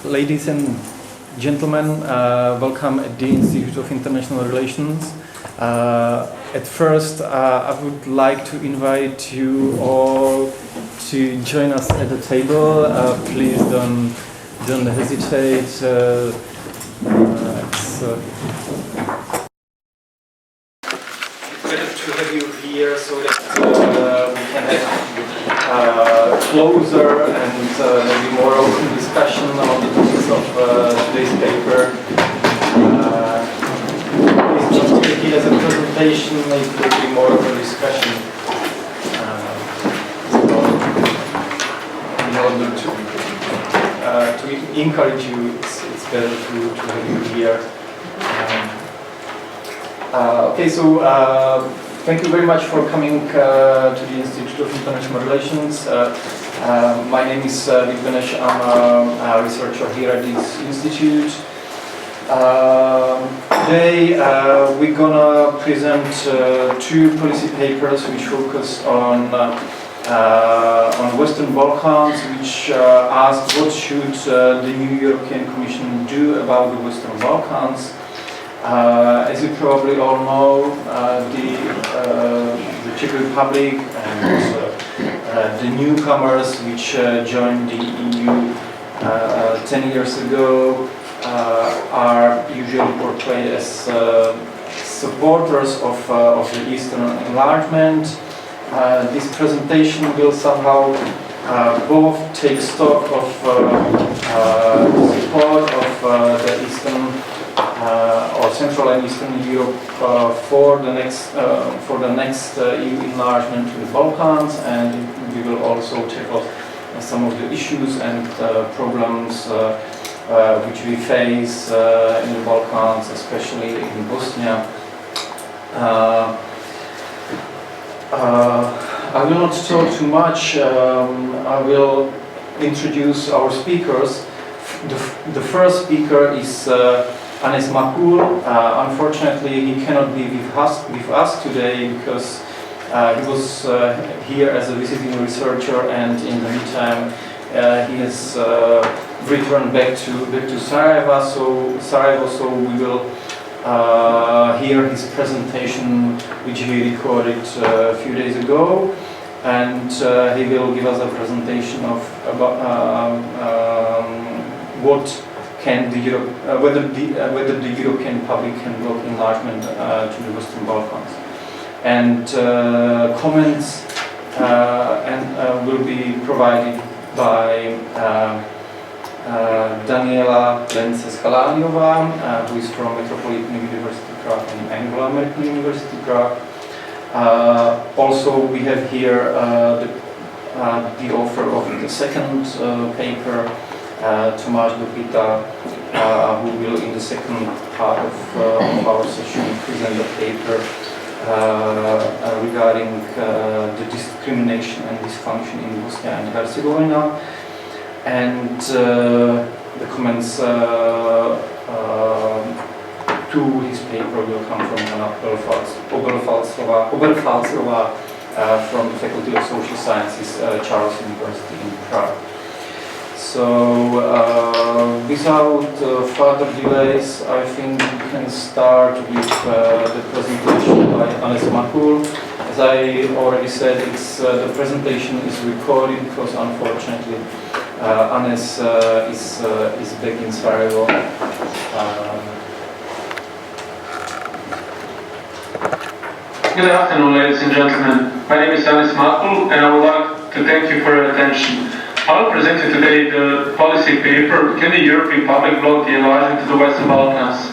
Ladies and gentlemen, welcome at the Institute of International Relations. At first, I would like to invite you all to join us at the table. Please don't hesitate. It's better to have you here so that we can have closer and maybe more open discussion on the topics of today's paper. Please don't take it as a presentation, it will be more of a discussion. In order to encourage you, it's better to have you here. Okay, so thank you very much for coming to the Institute of International Relations. My name is Lences. I'm a researcher here at this institute. Today we're gonna present two policy papers which focus on Western Balkans, which ask what should the new European Commission do about the Western Balkans. As you probably all know, the Czech Republic and the newcomers which joined the EU 10 years ago are usually portrayed as supporters of the Eastern enlargement. This presentation will somehow both take stock of the support of the Eastern or Central and Eastern Europe for the next EU enlargement to the Balkans, and we will also tackle some of the issues and problems which we face in the Balkans, especially in Bosnia. I will not talk too much. I will introduce our speakers. The first speaker is Hannes Makul. Unfortunately, he cannot be with us today because he was here as a visiting researcher, and in the meantime he has returned back to Sarajevo. So we will hear his presentation, which he recorded a few days ago, and he will give us a presentation of about whether the European public can block enlargement to the Western Balkans, and comments will be provided by Daniela, Lences, Chalaniova, who is from Metropolitan University Prague and Anglo-American University Prague. Also, we have here the author of the second paper, Tomáš Dopita, who will in the second part of our session present a paper regarding the discrimination and dysfunction in Bosnia and Herzegovina, and the comments to his paper will come from Hana Oberpfalzerová from the Faculty of Social Sciences, Charles University in Prague. So, without further delays, I think we can start with the presentation by Hannes Makul. As I already said, the presentation is recorded because unfortunately Hannes is back in Sarajevo. Good afternoon, ladies and gentlemen. My name is Hannes Makul, and I would like to thank you for your attention. I will present you today the policy paper, Can the European Public Block the Enlargement to the Western Balkans?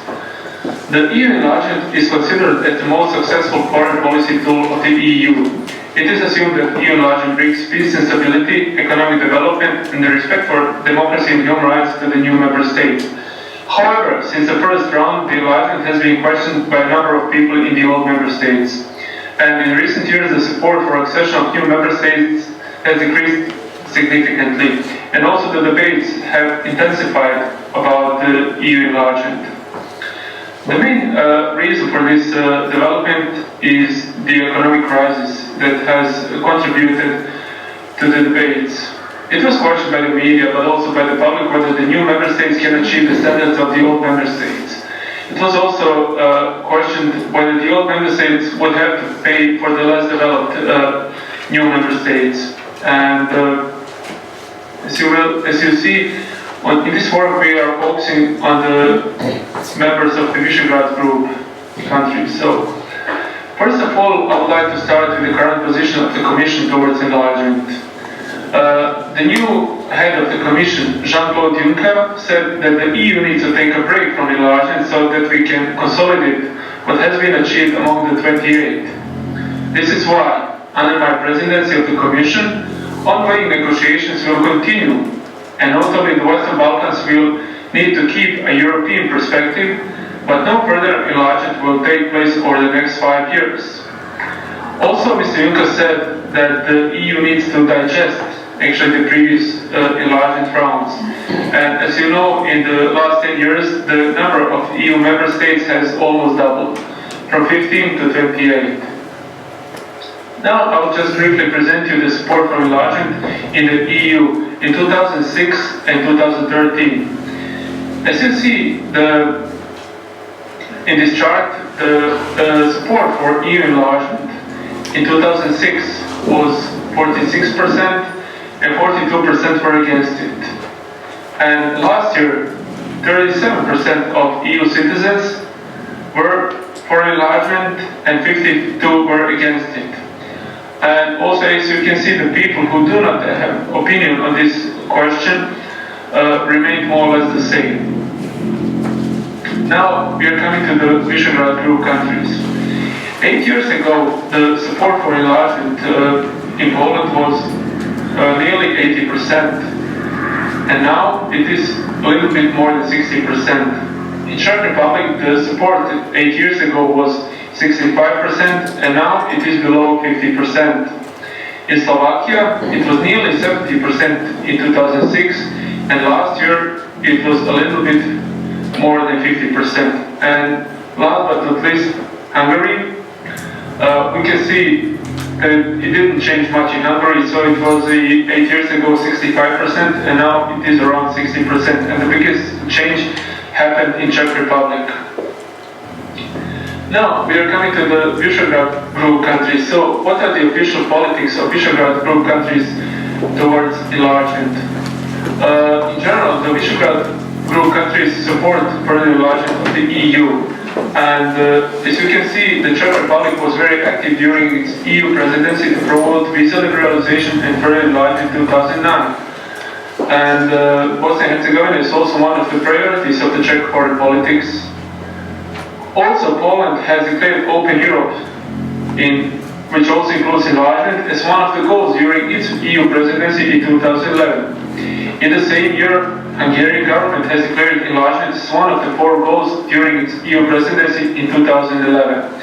The EU enlargement is considered as the most successful foreign policy tool of the EU. It is assumed that EU enlargement brings peace and stability, economic development, and the respect for democracy and human rights to the new member states. However, since the first round, the enlargement has been questioned by a number of people in the old member states. And in recent years, the support for accession of new member states has decreased significantly, and also the debates have intensified about the EU enlargement. The main reason for this development is the economic crisis that has contributed to the debates. It was questioned by the media, but also by the public, whether the new member states can achieve the standards of the old member states. It was also questioned whether the old member states would have to pay for the less developed new member states. And as you see, in this work we are focusing on the members of the Visegrad Group countries. So, first of all, I would like to start with the current position of the Commission towards enlargement. The new head of the Commission, Jean-Claude Juncker, said that the EU needs to take a break from enlargement so that we can consolidate what has been achieved among the 28. This is why, under my presidency of the Commission, ongoing negotiations will continue, and notably the Western Balkans will need to keep a European perspective, but no further enlargement will take place over the next 5 years. Also, Mr. Juncker said that the EU needs to digest actually the previous enlargement rounds. And as you know, in the last 10 years, the number of EU member states has almost doubled, from 15 to 28. Now I will just briefly present you the support for enlargement in the EU in 2006 and 2013. As you see in this chart, the support for EU enlargement in 2006 was 46% and 42% were against it. And last year, 37% of EU citizens were for enlargement and 52% were against it. And also, as you can see, the people who do not have opinion on this question remain more or less the same. Now we are coming to the Visegrad Group countries. 8 years ago, the support for enlargement in Poland was nearly 80%, and now it is a little bit more than 60%. In Czech Republic, the support 8 years ago was 65%, and now it is below 50%. In Slovakia, it was nearly 70% in 2006, and last year it was a little bit more than 50%. And last but not least, Hungary, we can see that it didn't change much in Hungary, so it was 8 years ago 65%, and now it is around 60%, and the biggest change happened in Czech Republic. Now we are coming to the Visegrad Group countries. So what are the official politics of Visegrad Group countries towards enlargement? In general, the Visegrad Group countries support further enlargement of the EU. And as you can see, the Czech Republic was very active during its EU presidency to promote visa liberalization and further enlargement in 2009. And Bosnia and Herzegovina is also one of the priorities of the Czech foreign politics. Also, Poland has declared Open Europe, which also includes enlargement, as one of the goals during its EU presidency in 2011. In the same year, Hungarian government has declared enlargement as one of the 4 goals during its EU presidency in 2011.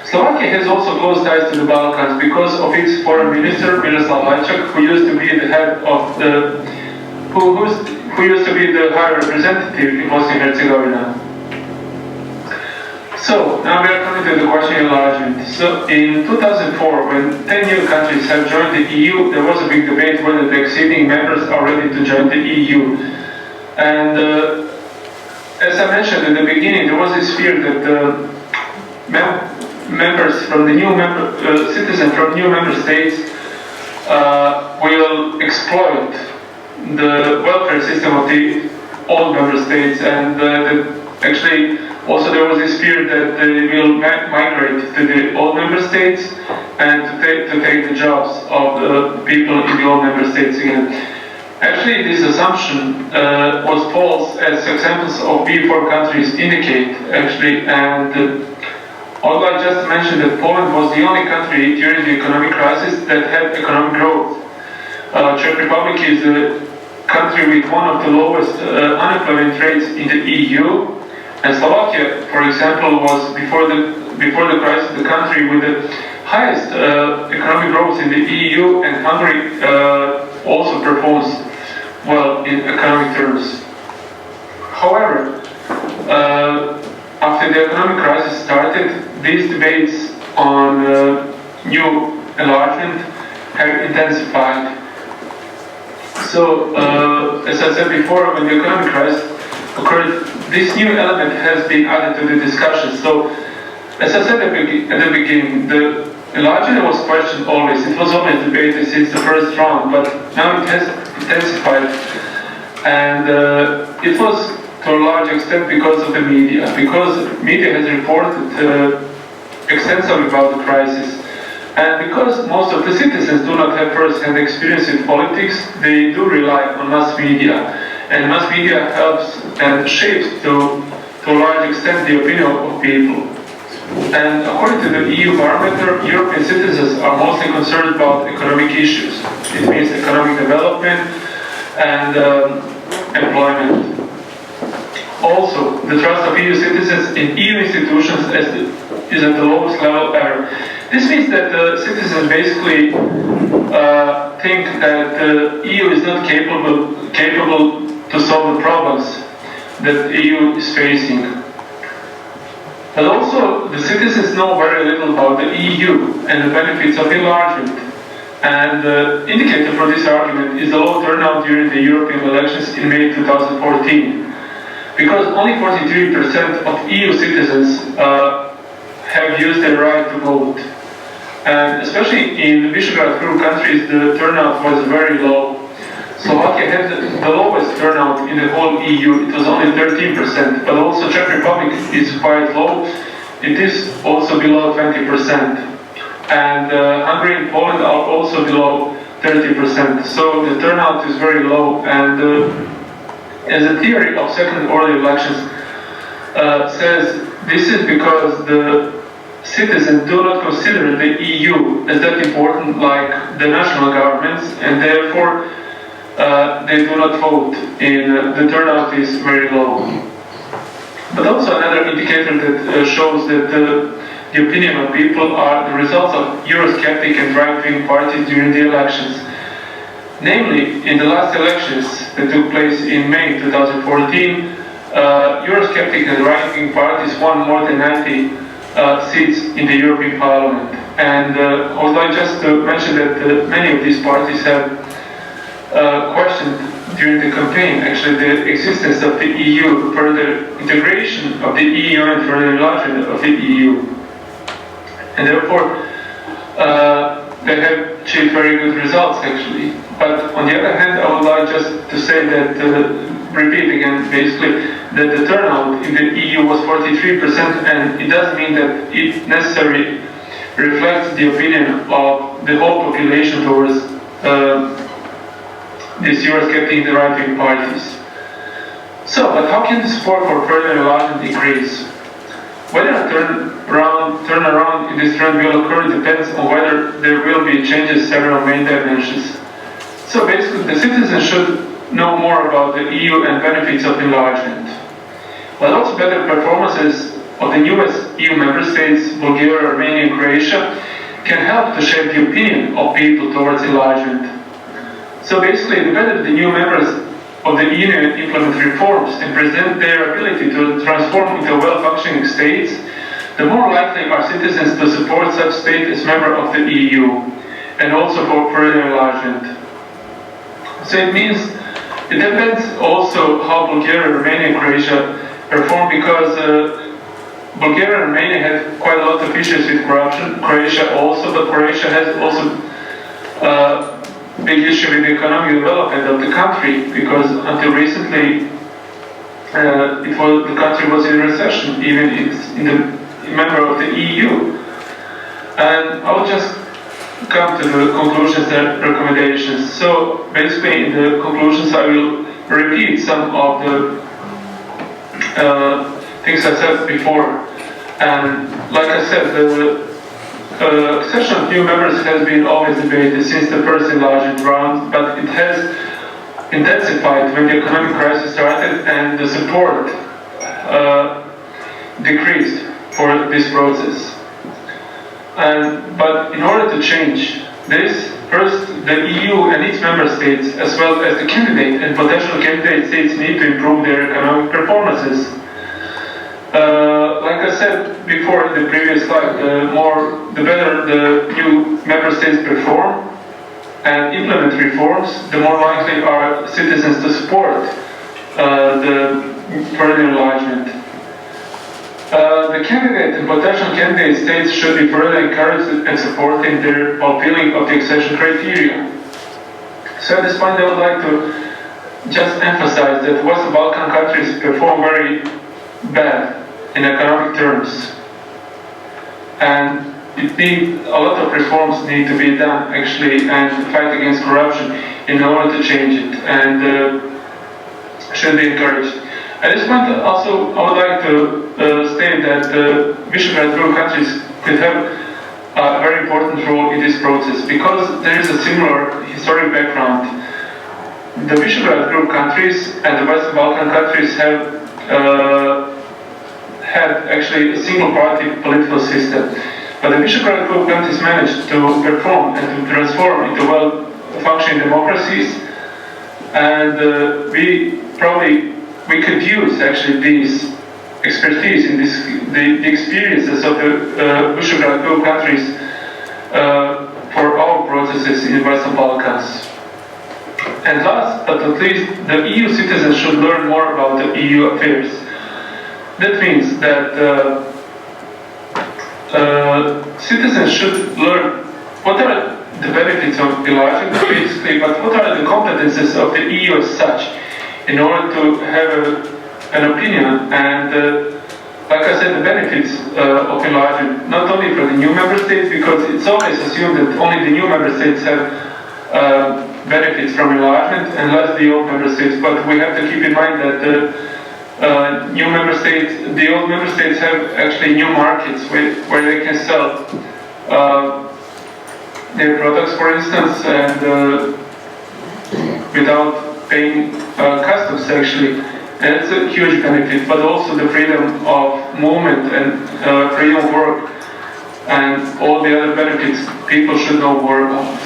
Slovakia has also close ties to the Balkans because of its foreign minister Miroslav Lajčák, who used to be the head of the who used to be the high representative in Bosnia and Herzegovina. So now we are coming to the question of enlargement. So in 2004, when 10 new countries have joined the EU, there was a big debate whether the acceding members are ready to join the EU. And as I mentioned in the beginning, there was this fear that members from the new citizens from new member states will exploit the welfare system of the old member states, and actually also there was this fear that they will migrate to the old member states and to take the jobs of the people in the old member states again. Actually, this assumption was false, as examples of P4 countries indicate, actually, and I would like just to mention that Poland was the only country during the economic crisis that had economic growth. Czech Republic is the country with one of the lowest unemployment rates in the EU, and Slovakia, for example, was before the crisis the country with the highest economic growth in the EU, and Hungary also performs well in economic terms. However, after the economic crisis started, these debates on new enlargement have intensified. So, as I said before, when the economic crisis occurred, this new element has been added to the discussion. So, as I said at the beginning, the enlargement was questioned always. It was always debated since the first round, but now it has intensified. And it was to a large extent because of the media, because media has reported extensively about the crisis. And because most of the citizens do not have first-hand experience in politics, they do rely on mass media. And mass media helps and shapes to a large extent the opinion of people. And according to the EU barometer, European citizens are mostly concerned about economic issues. It means economic development and employment. Also, the trust of EU citizens in EU institutions is at the lowest level ever. This means that the citizens basically think that the EU is not capable to solve the problems that the EU is facing. But also, the citizens know very little about the EU and the benefits of enlargement. And the indicator for this argument is the low turnout during the European elections in May 2014. Because only 43% of EU citizens have used their right to vote. And especially in the Visegrad group countries, the turnout was very low. Slovakia had the lowest turnout in the whole EU, it was only 13%, but also Czech Republic is quite low, it is also below 20%. And Hungary and Poland are also below 30%, so the turnout is very low. And as a theory of second-order elections says, this is because the citizens do not consider the EU as that important like the national governments, and therefore they do not vote. The turnout is very low. But also another indicator that shows that the opinion of people are the results of Eurosceptic and right-wing parties during the elections. Namely, in the last elections that took place in May 2014, Eurosceptic and right-wing parties won more than 90 seats in the European Parliament. And I would like just to mention that many of these parties have questioned during the campaign actually the existence of the EU, further integration of the EU and further enlargement of the EU. And therefore they have achieved very good results actually. But on the other hand, I would like just to say that, repeat again basically, that the turnout in the EU was 43%, and it doesn't mean that it necessarily reflects the opinion of the whole population towards these Eurosceptic and right-wing parties. So, but how can the support for further enlargement increase? Whether a turnaround in this trend will occur depends on whether there will be changes in several main dimensions. So basically, the citizens should know more about the EU and benefits of enlargement. But also better performances of the newest EU member states, Bulgaria, Romania and Croatia, can help to shape the opinion of people towards enlargement. So basically, the better the new members of the Union implement reforms and present their ability to transform into well-functioning states, the more likely are citizens to support such state as member of the EU, and also for further enlargement. So it means it depends also how Bulgaria, Romania and Croatia perform, because Bulgaria and Romania had quite a lot of issues with corruption, Croatia also, but Croatia has also big issue with the economic development of the country, because until recently the country was in recession, even it's a member of the EU. And I'll just come to the conclusions and recommendations. So basically in the conclusions I will repeat some of the things I said before. And like I said, the accession of new members has been always debated since the first enlargement round, but it has intensified when the economic crisis started and the support decreased for this process. But in order to change this, first the EU and its member states, as well as the candidate and potential candidate states, need to improve their economic performances. Like I said before in the previous slide, the better the new member states perform, and implement reforms, the more likely are citizens to support the further enlargement. The candidate and potential candidate states should be further encouraged and supporting their fulfilling of the accession criteria. So at this point I would like to just emphasize that Western Balkan countries perform very bad in economic terms. And a lot of reforms need to be done actually, and fight against corruption in order to change it, and should be encouraged. At this point also I would like to state that the Visegrad Group countries could have a very important role in this process because there is a similar historic background. The Visegrad Group countries and the Western Balkan countries have had actually a single-party political system. But the Visegrad Group countries managed to perform and to transform into well-functioning democracies, and we could use actually these expertise in the experiences of the Visegrad Group countries for our processes in the Western Balkans. And last but not least, the EU citizens should learn more about the EU affairs. That means that citizens should learn what are the benefits of enlargement, basically, but what are the competences of the EU as such, in order to have an opinion. And like I said, the benefits of enlargement, not only for the new member states, because it's always assumed that only the new member states have benefits from enlargement and less the old member states, but we have to keep in mind that the old member states have actually new markets where they can sell their products, for instance, and without paying customs actually, and it's a huge benefit. But also the freedom of movement and freedom of work and all the other benefits people should know more about.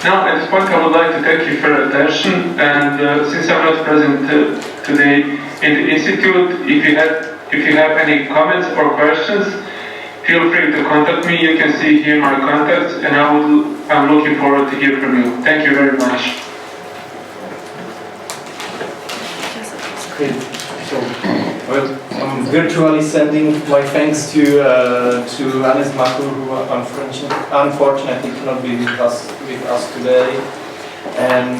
Now, at this point, I would like to thank you for your attention, and since I'm not present today in the Institute, if you have any comments or questions, feel free to contact me. You can see here my contacts, and I'm looking forward to hear from you. Thank you very much. Okay. So, well, I'm virtually sending my thanks to Anis Makur, who unfortunately cannot be with us today, and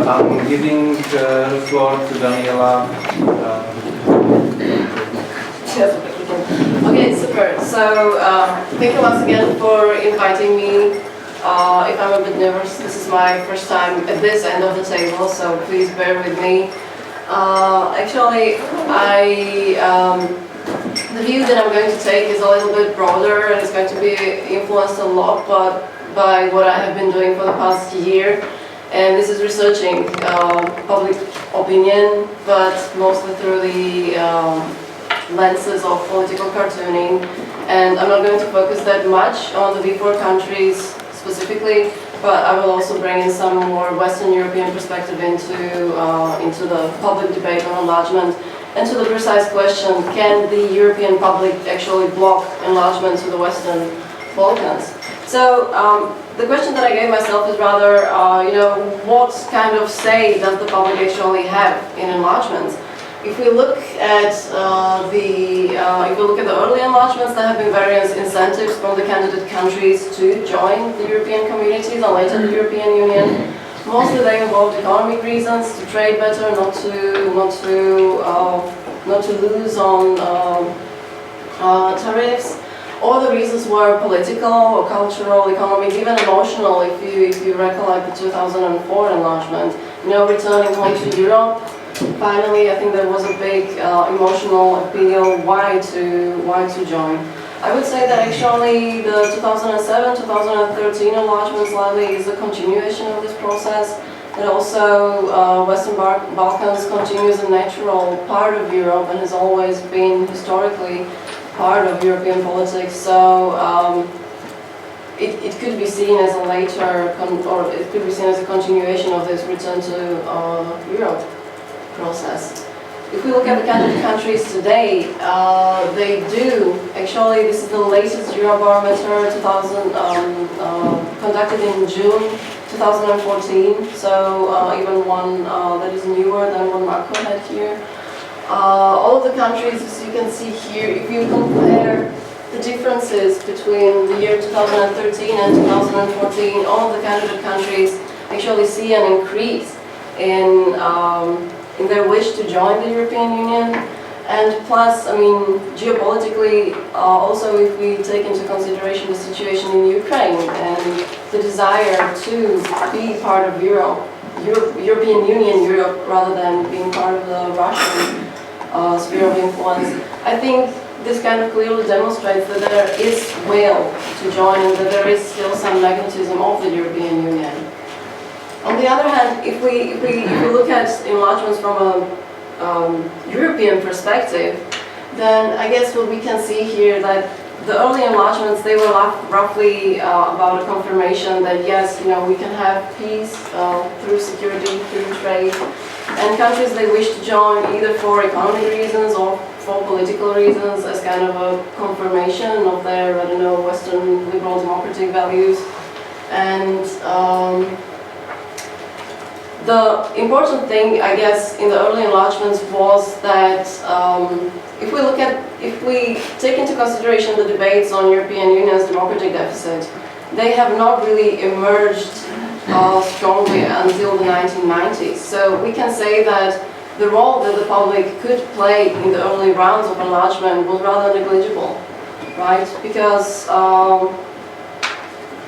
I'm giving the floor to Daniela. Okay, super. So thank you once again for inviting me. If I'm a bit nervous, this is my first time at this end of the table, so please bear with me. Actually, the view that I'm going to take is a little bit broader, and it's going to be influenced a lot by what I have been doing for the past year. And this is researching public opinion, but mostly through the lenses of political cartooning. And I'm not going to focus that much on the V4 countries specifically, but I will also bring in some more Western European perspective into the public debate on enlargement, and to the precise question, can the European public actually block enlargement to the Western Balkans? So the question that I gave myself is rather, what kind of say does the public actually have in enlargement? If we look at the early enlargements, there have been various incentives from the candidate countries to join the European communities and later the European Union. Mostly they involved economic reasons, to trade better, not to lose on tariffs. All the reasons were political or cultural, economic, even emotional. If you recollect the 2004 enlargement, returning home to Europe. Finally, I think there was a big emotional appeal why to join. I would say that actually the 2007-2013 enlargement slightly is a continuation of this process. And also Western Balkans continues a natural part of Europe and has always been historically part of European politics. So it could be seen as a later, or it could be seen as a continuation of this return to Europe process. If we look at the candidate countries today, they do, actually this is the latest Eurobarometer conducted conducted in June 2014, so even one that is newer than what Marco had here. All of the countries, as you can see here, if you compare the differences between the year 2013 and 2014, all of the candidate countries actually see an increase in their wish to join the European Union. And plus, I mean, geopolitically, also if we take into consideration the situation in Ukraine and the desire to be part of European Union Europe, rather than being part of the Russian sphere of influence, I think this kind of clearly demonstrates that there is will to join and that there is still some magnetism of the European Union. On the other hand, if we look at enlargements from a European perspective, then I guess what we can see here that the early enlargements, they were roughly about a confirmation that yes, you know, we can have peace through security, through trade, and countries they wish to join either for economic reasons or for political reasons as kind of a confirmation of their, I don't know, Western liberal democratic values. And the important thing, I guess, in the early enlargements was that if we take into consideration the debates on European Union's democratic deficit, they have not really emerged strongly until the 1990s. So we can say that the role that the public could play in the early rounds of enlargement was rather negligible, right? Because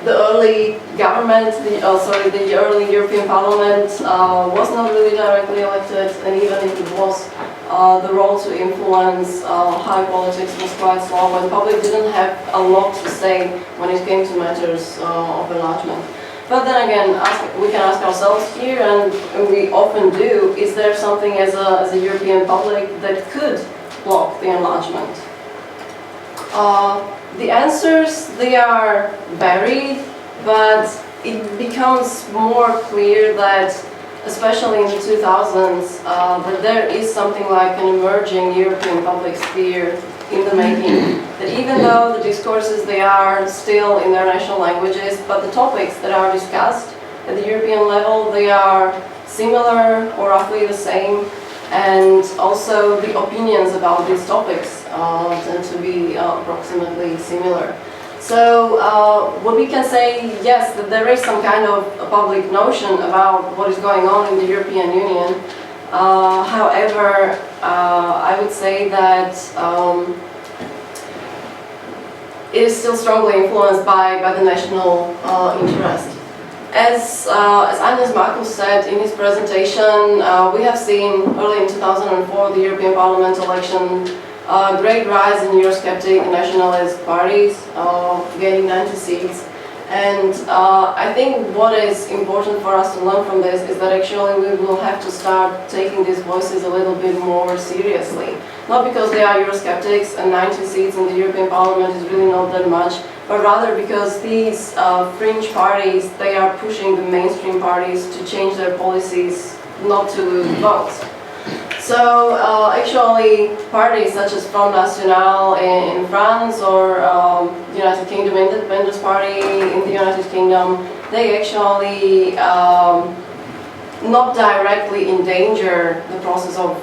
the early government, the early European Parliament was not really directly elected, and even if it was, the role to influence high politics was quite slow, and public didn't have a lot to say when it came to matters of enlargement. But then again, we can ask ourselves here, and we often do, is there something as a European public that could block the enlargement? The answers, they are varied, but it becomes more clear that, especially in the 2000s, that there is something like an emerging European public sphere in the making. That even though the discourses, they are still in their national languages, but the topics that are discussed at the European level, they are similar or roughly the same. And also the opinions about these topics tend to be approximately similar. So what we can say, yes, that there is some kind of a public notion about what is going on in the European Union. However, I would say that it is still strongly influenced by the national interest. As Agnes Markus said in his presentation, we have seen early in 2004, the European Parliament election, a great rise in Eurosceptic nationalist parties, gaining 90 seats. And I think what is important for us to learn from this is that actually we will have to start taking these voices a little bit more seriously. Not because they are Eurosceptics and 90 seats in the European Parliament is really not that much, but rather because these fringe parties, they are pushing the mainstream parties to change their policies, not to lose votes. So actually parties such as Front National in France or United Kingdom Independence Party in the United Kingdom, they actually not directly endanger the process of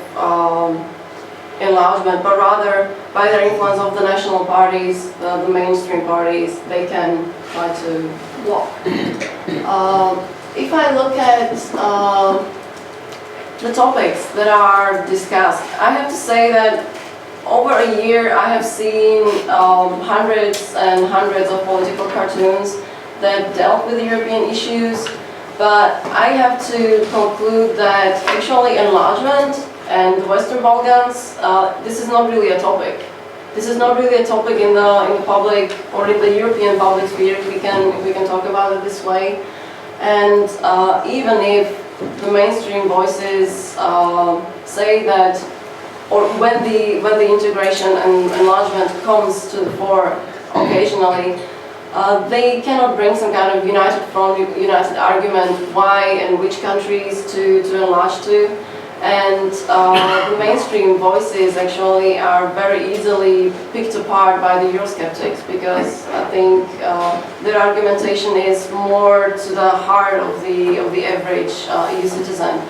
enlargement, but rather by their influence of the national parties, the mainstream parties, they can try to block. If I look at the topics that are discussed, I have to say that over a year I have seen hundreds and hundreds of political cartoons that dealt with European issues, but I have to conclude that actually enlargement and the Western Balkans, this is not really a topic. This is not really a topic in the public or in the European public sphere, if we can talk about it this way. And even if the mainstream voices say that, or when the integration and enlargement comes to the fore occasionally, they cannot bring some kind of united front, united argument why and which countries to enlarge to. And the mainstream voices actually are very easily picked apart by the Eurosceptics, because I think their argumentation is more to the heart of the average EU citizen.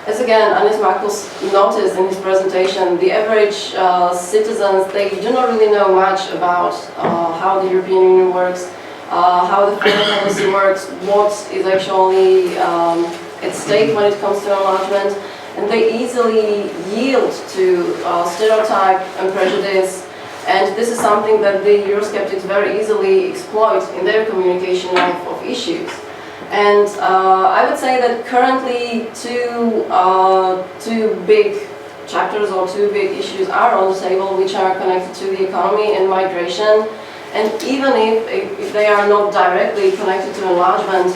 As again, Anis Markus noticed in his presentation, the average citizens, they do not really know much about how the European Union works, how the foreign policy works, what is actually at stake when it comes to enlargement, and they easily yield to stereotype and prejudice, and this is something that the Eurosceptics very easily exploit in their communication of issues. And I would say that currently two big chapters or two big issues are on the table, which are connected to the economy and migration. And even if they are not directly connected to enlargement,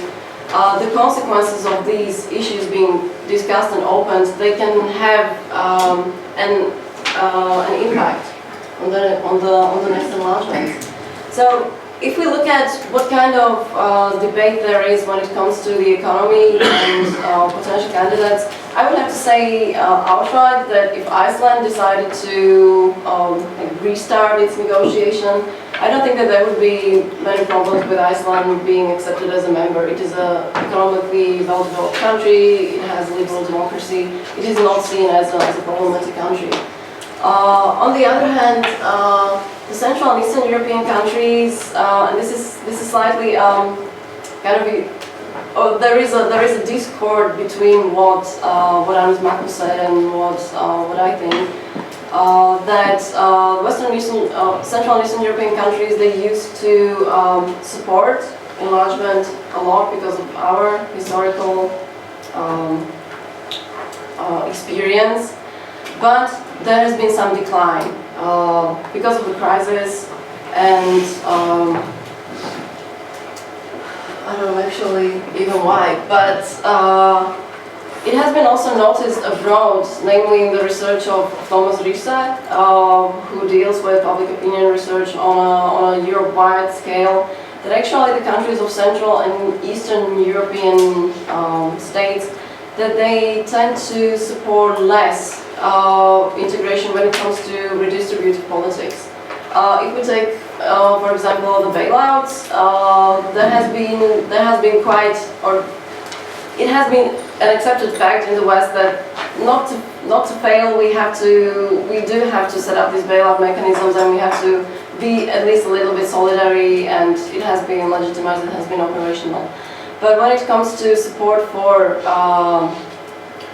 the consequences of these issues being discussed and opened, they can have an impact on the next enlargement. So if we look at what kind of debate there is when it comes to the economy and potential candidates, I would have to say outright that if Iceland decided to restart its negotiation, I don't think that there would be many problems with Iceland being accepted as a member. It is an economically well-developed country, it has liberal democracy, it is not seen as a problematic country. On the other hand, the Central and Eastern European countries, and this is slightly kind of there is a discord between what Anis Markus said and what I think. That Central and Eastern European countries, they used to support enlargement a lot because of our historical experience, but there has been some decline because of the crisis, and I don't know actually even why, but it has been also noticed abroad, namely in the research of Thomas Riese, who deals with public opinion research on a Europe-wide scale, that actually the countries of Central and Eastern European states, that they tend to support less integration when it comes to redistributive politics. If we take, for example, the bailouts, there has been quite, or it has been an accepted fact in the West that not to fail, we do have to set up these bailout mechanisms, and we have to be at least a little bit solidary, and it has been legitimized, it has been operational. But when it comes to support for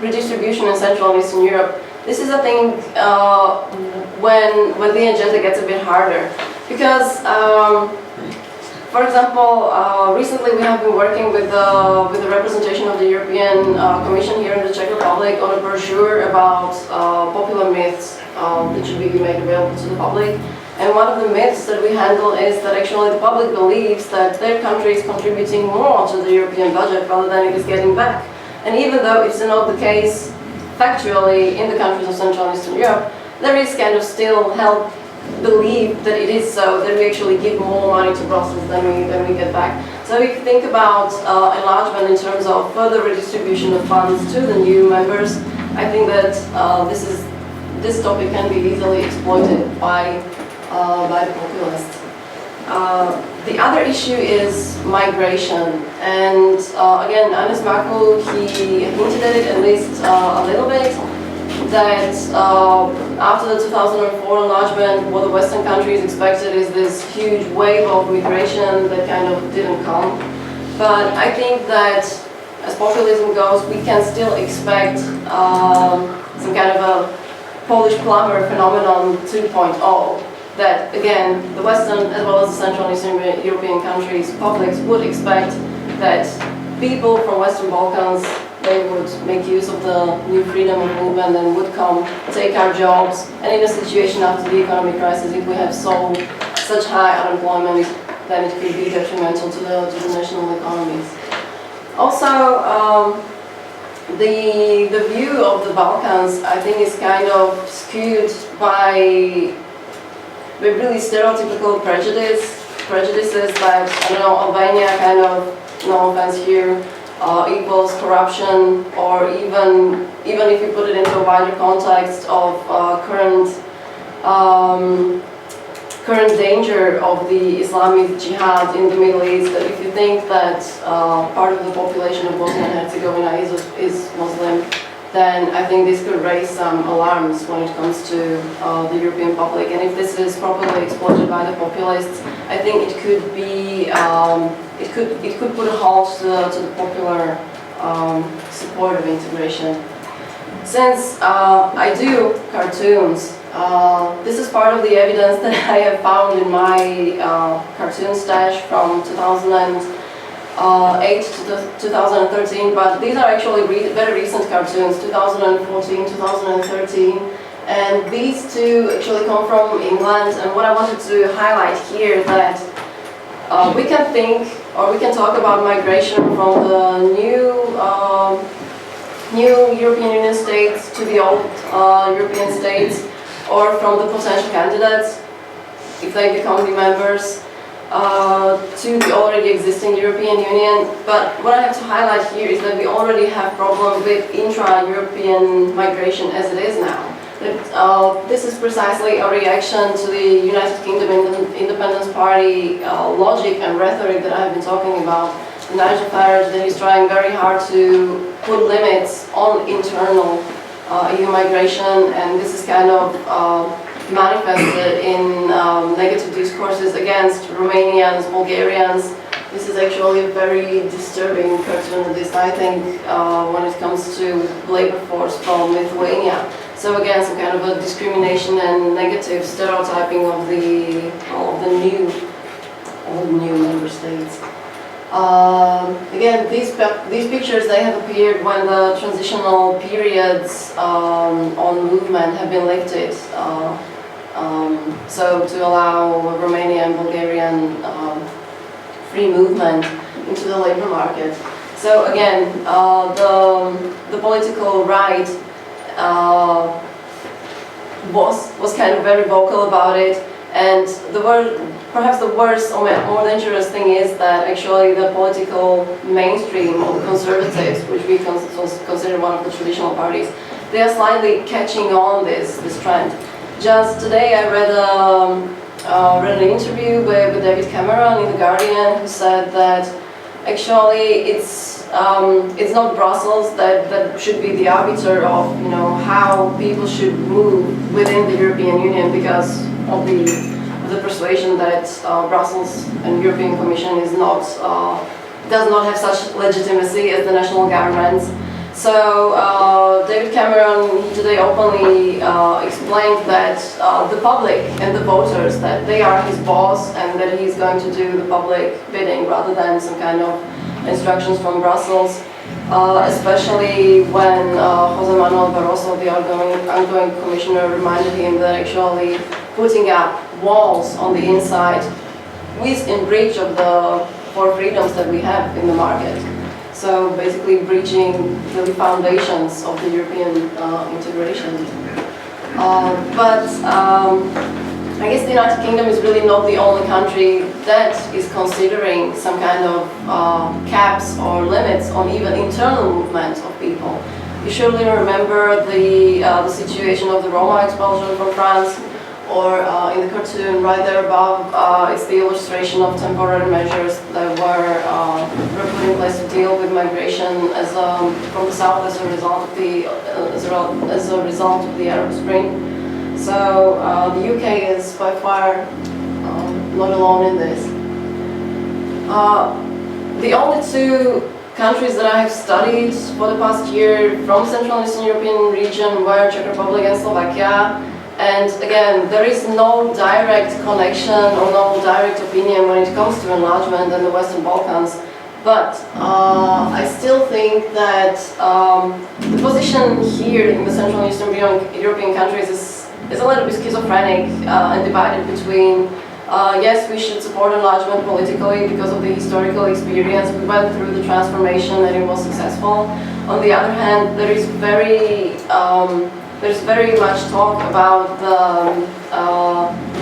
redistribution in Central and Eastern Europe, this is a thing when the agenda gets a bit harder, because for example, recently we have been working with the representation of the European Commission here in the Czech Republic on a brochure about popular myths that should be made available to the public. And one of the myths that we handle is that actually the public believes that their country is contributing more to the European budget rather than it is getting back. And even though it's not the case factually in the countries of Central and Eastern Europe, there is kind of still held belief that it is so, that we actually give more money to Brussels than we get back. So if you think about enlargement in terms of further redistribution of funds to the new members, I think that this topic can be easily exploited by the populists. The other issue is migration, and again, Anis Markus, he hinted at it at least a little bit, that after the 2004 enlargement, what the Western countries expected is this huge wave of migration that kind of didn't come. But I think that as populism goes, we can still expect some kind of a Polish plumber phenomenon 2.0. That again, the Western as well as the Central and Eastern European countries, publics would expect that people from Western Balkans, they would make use of the new freedom of movement and would come, take our jobs, and in a situation after the economic crisis, if we have such high unemployment, then it could be detrimental to the national economies. Also, the view of the Balkans, I think, is kind of skewed by really stereotypical prejudices that, I don't know, Albania kind of, no offense here, equals corruption, or even if you put it into a wider context of current danger of the Islamic Jihad in the Middle East, that if you think that part of the population of Bosnia and Herzegovina is Muslim, then I think this could raise some alarms when it comes to the European public. And if this is properly exploited by the populists, I think it could be it could put a halt to the popular support of integration. Since I do cartoons, this is part of the evidence that I have found in my cartoon stash from 2008 to 2013, but these are actually very recent cartoons, 2014, 2013, and these two actually come from England. And what I wanted to highlight here is that we can think, or we can talk about migration from the new European Union states to the old European states, or from the potential candidates, if they become the members, to the already existing European Union. But what I have to highlight here is that we already have problems with intra-European migration as it is now. This is precisely a reaction to the United Kingdom Independence Party logic and rhetoric that I have been talking about. Nigel Farage, that is trying very hard to put limits on internal EU migration, and this is kind of manifested in negative discourses against Romanians, Bulgarians. This is actually a very disturbing cartoon, I think, when it comes to labor force from Lithuania. So again, some kind of a discrimination and negative stereotyping of the new member states. Again, these pictures, they have appeared when the transitional periods on movement have been lifted, so to allow Romanian and Bulgarian free movement into the labor market. So again, the political right was kind of very vocal about it, and perhaps the worst or more dangerous thing is that actually the political mainstream of the conservatives, which we consider one of the traditional parties, they are slightly catching on this trend. Just today I read an interview with David Cameron in The Guardian, who said that actually it's not Brussels that should be the arbiter of how people should move within the European Union, because of the persuasion that Brussels and European Commission does not have such legitimacy as the national governments. So David Cameron today openly explained that the public and the voters, that they are his boss and that he's going to do the public bidding rather than some kind of instructions from Brussels, especially when Jose Manuel Barroso, the outgoing commissioner, reminded him that actually putting up walls on the inside is in breach of the 4 freedoms that we have in the market. So basically breaching the foundations of the European integration. But I guess the United Kingdom is really not the only country that is considering some kind of caps or limits on even internal movement of people. You surely remember the situation of the Roma expulsion from France, or in the cartoon right there above, it's the illustration of temporary measures that were put in place to deal with migration from the south as a result of the Arab Spring. So the UK is by far not alone in this. The only 2 countries that I have studied for the past year from Central and Eastern European region were Czech Republic and Slovakia. And again, there is no direct connection or no direct opinion when it comes to enlargement and the Western Balkans. But I still think that the position here in the Central and Eastern European countries is a little bit schizophrenic and divided between yes, we should support enlargement politically because of the historical experience. We went through the transformation and it was successful. On the other hand, there's very much talk about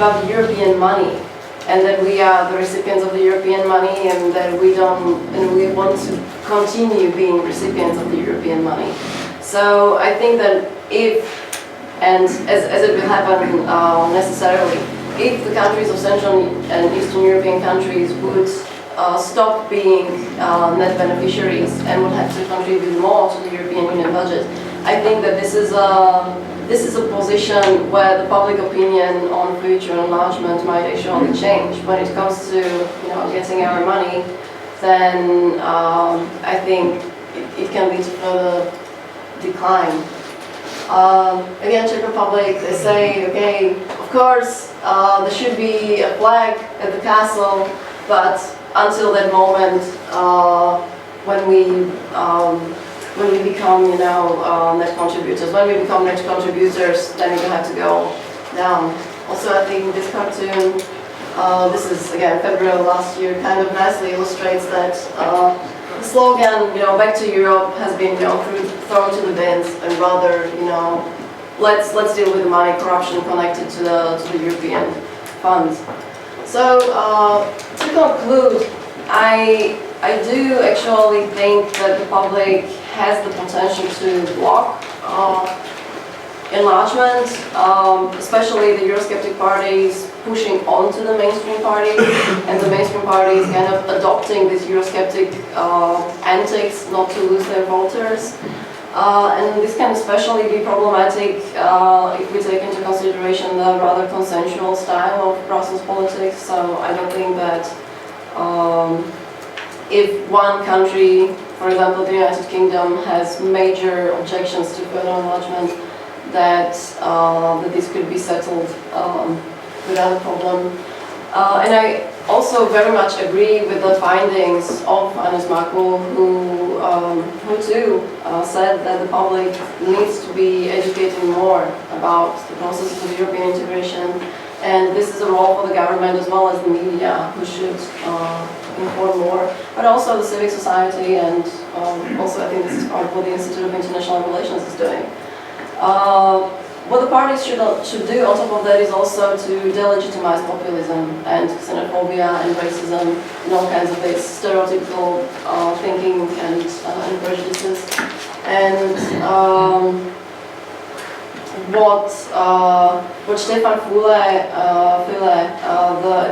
the European money, and that we are the recipients of the European money, and that we want to continue being recipients of the European money. So I think that if, and as it will happen necessarily, if the countries of Central and Eastern European countries would stop being net beneficiaries and would have to contribute more to the European Union budget, I think that this is a position where the public opinion on future enlargement might actually change. When it comes to getting our money, then I think it can lead to further decline. Again, Czech Republic, they say, okay, of course, there should be a flag at the castle, but until that moment, when we become, net contributors. When we become net contributors, then we have to go down. Also, I think this cartoon, this is again February last year, kind of nicely illustrates that the slogan, "Back to Europe," has been, thrown to the bins, and rather, let's deal with the money corruption connected to the European funds. So to conclude, I do actually think that the public has the potential to block enlargement, especially the Eurosceptic parties pushing onto the mainstream party, and the mainstream parties kind of adopting these Eurosceptic antics not to lose their voters. And this can especially be problematic if we take into consideration the rather consensual style of Brussels politics. So I don't think that if one country, for example the United Kingdom, has major objections to further enlargement, that this could be settled without a problem. And I also very much agree with the findings of Hana who too said that the public needs to be educated more about the processes of European integration, and this is a role for the government as well as the media, who should inform more, but also the civic society, and also I think this is part of what the Institute of International Relations is doing. What the parties should do on top of that is also to delegitimize populism and xenophobia and racism and all kinds of this stereotypical thinking and prejudices. And what Stefan Füle,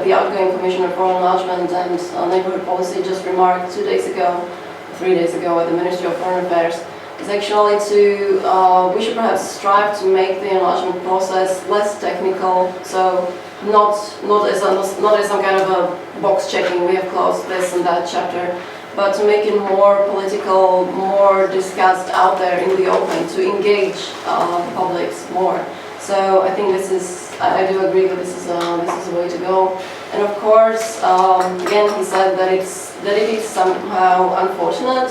the outgoing Commissioner for Enlargement and Neighbourhood Policy, just remarked 3 days ago at the Ministry of Foreign Affairs, is actually we should perhaps strive to make the enlargement process less technical, so not as some kind of a box checking, we have closed this and that chapter, but to make it more political, more discussed out there in the open, to engage the publics more. So I think I do agree that this is a way to go. And of course, again, he said that it is somehow unfortunate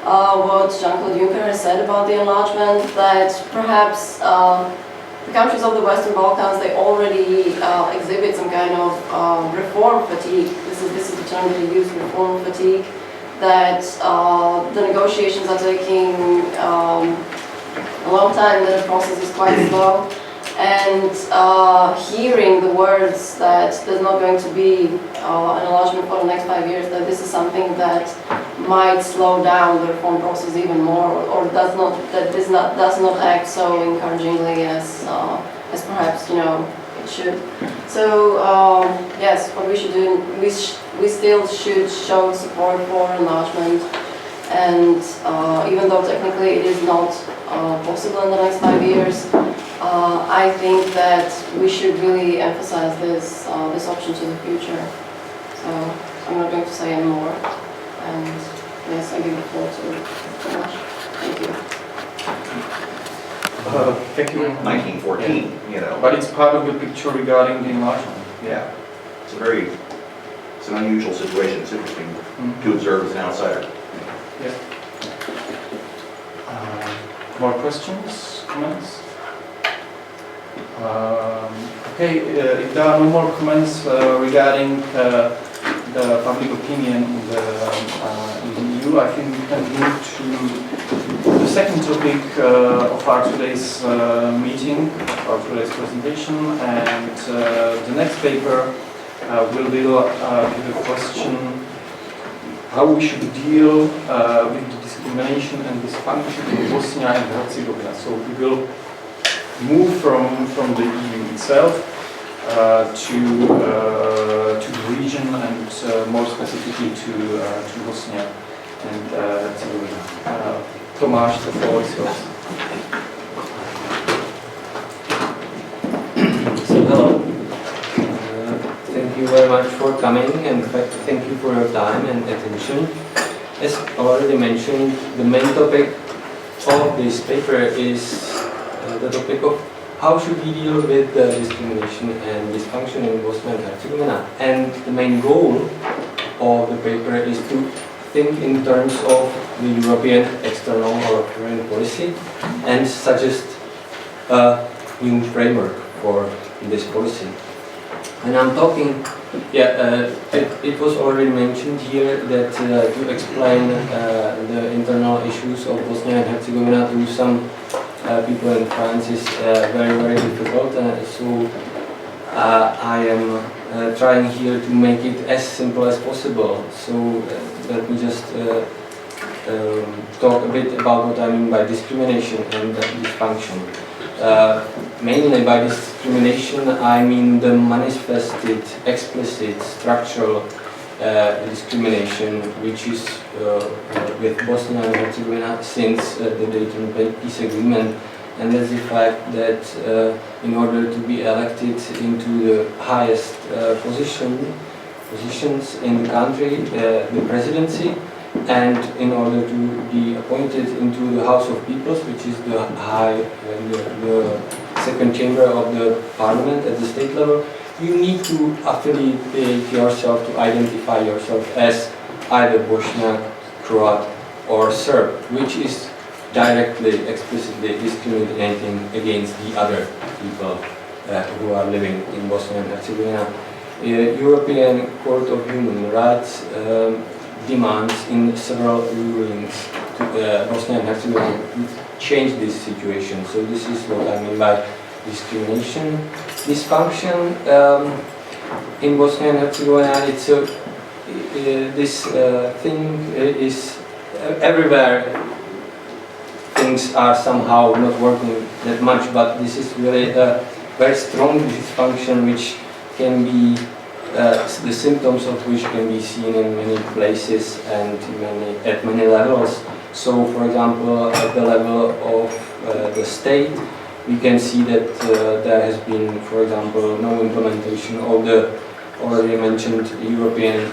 what Jean-Claude Juncker has said about the enlargement, that perhaps the countries of the Western Balkans, they already exhibit some kind of reform fatigue. This is the term that he used, reform fatigue, that the negotiations are taking a long time, that the process is quite slow, and hearing the words that there's not going to be an enlargement for the next 5 years, that this is something that might slow down the reform process even more, or does not act so encouragingly as perhaps it should. So yes, what we should do, we still should show support for enlargement, and even though technically it is not possible in the next 5 years, I think that we should really emphasize this option to the future. So I'm not going to say any more. And yes, I give the floor to Tomáš. Thank you. Thank you. 1914, But it's part of the picture regarding the enlargement. Yeah, it's an unusual situation. It's interesting to observe as an outsider. Yeah. More questions, comments? Okay, if there are no more comments regarding the public opinion in the EU, I think we can move to the second topic of our today's meeting, our today's presentation, and the next paper will deal with the question how we should deal with the discrimination and dysfunction in Bosnia and Herzegovina. So we will move from the EU itself to the region and more specifically to Bosnia and Herzegovina. Tomáš, the floor is yours. So hello. Thank you very much for coming, and thank you for your time and attention. As already mentioned, the main topic of this paper is the topic of how should we deal with discrimination and dysfunction in Bosnia and Herzegovina. And the main goal of the paper is to think in terms of the European external or foreign policy and suggest a new framework for this policy. And I'm talking, it was already mentioned here that to explain the internal issues of Bosnia and Herzegovina to some people in France is very, very difficult. So I am trying here to make it as simple as possible. So let me just talk a bit about what I mean by discrimination and dysfunction. Mainly by discrimination I mean the manifested, explicit, structural discrimination which is with Bosnia and Herzegovina since the Dayton Peace Agreement, and that's the fact that in order to be elected into the highest positions in the country, the presidency, and in order to be appointed into the House of Peoples, which is the the second chamber of the parliament at the state level, you need to affiliate yourself, to identify yourself as either Bosniak, Croat or Serb, which is directly, explicitly discriminating against the other people who are living in Bosnia and Herzegovina. European Court of Human Rights demands in several rulings to Bosnia and Herzegovina to change this situation. So this is what I mean by discrimination. Dysfunction in Bosnia and Herzegovina, it's this thing is everywhere. Things are somehow not working that much, but this is really a very strong dysfunction which can be the symptoms of which can be seen in many places and at many levels. So, for example, at the level of the state, we can see that there has been, for example, no implementation of the already mentioned European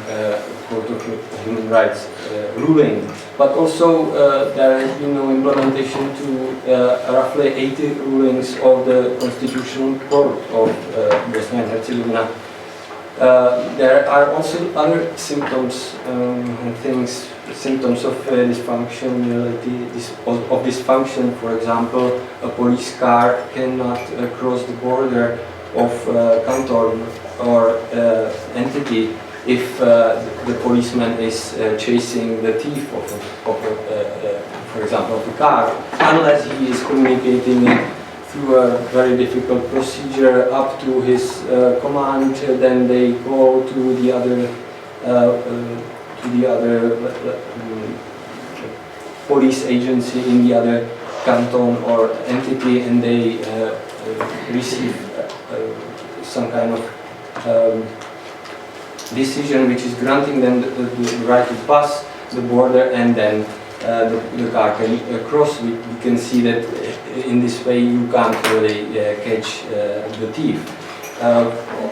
Court of Human Rights ruling, but also there has been no implementation to roughly 80 rulings of the Constitutional Court of Bosnia and Herzegovina. There are also other symptoms and things, symptoms of dysfunctionality, of dysfunction. For example, a police car cannot cross the border of canton or entity if the policeman is chasing the thief of for example, of the car, unless he is communicating through a very difficult procedure up to his command. Then they go to the other police agency in the other canton or entity, and they receive some kind of decision which is granting them the right to pass the border, and then the car can cross. We can see that in this way you can't really catch the thief.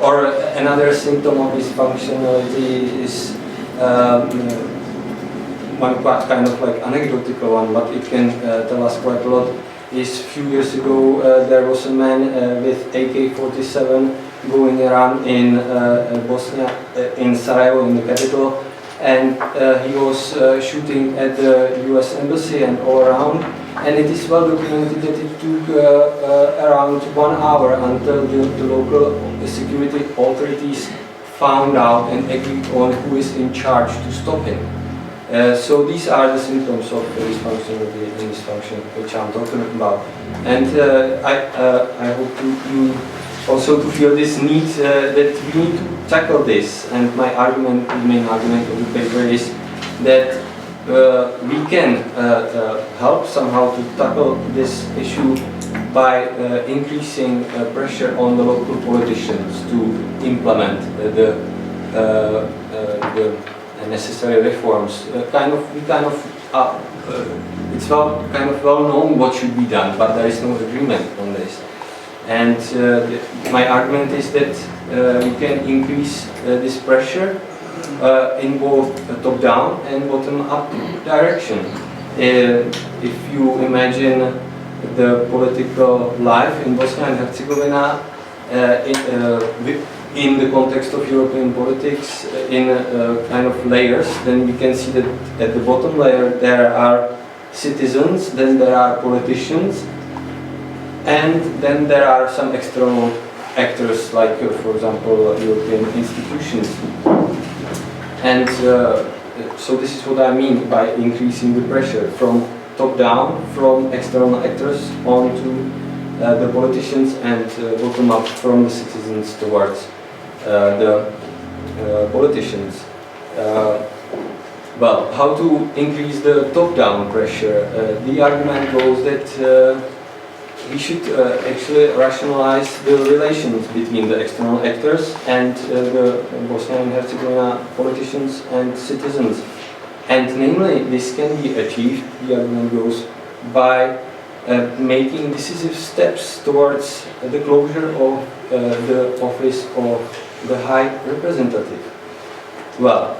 Or another symptom of dysfunctionality is one quite kind of like anecdotal one, but it can tell us quite a lot. Is a few years ago there was a man with AK-47 going around in Bosnia, in Sarajevo, in the capital, and he was shooting at the US Embassy and all around. And it is well documented that it took around 1 hour until the local security authorities found out and agreed on who is in charge to stop him. So these are the symptoms of dysfunctionality and dysfunction which I'm talking about. And I hope you also to feel this need that we need to tackle this. And my argument, the main argument of the paper is that we can help somehow to tackle this issue by increasing pressure on the local politicians to implement the necessary reforms. It's kind of well known what should be done, but there is no agreement on this. And my argument is that we can increase this pressure in both top-down and bottom-up direction. If you imagine the political life in Bosnia and Herzegovina in the context of European politics in kind of layers, then we can see that at the bottom layer there are citizens, then there are politicians, and then there are some external actors like, for example, European institutions. And so this is what I mean by increasing the pressure from top down, from external actors onto the politicians, and bottom up from the citizens towards the politicians. Well, how to increase the top-down pressure? The argument goes that we should actually rationalize the relations between the external actors and the Bosnia and Herzegovina politicians and citizens. And namely, this can be achieved, the argument goes, by making decisive steps towards the closure of the office of the High Representative. Well,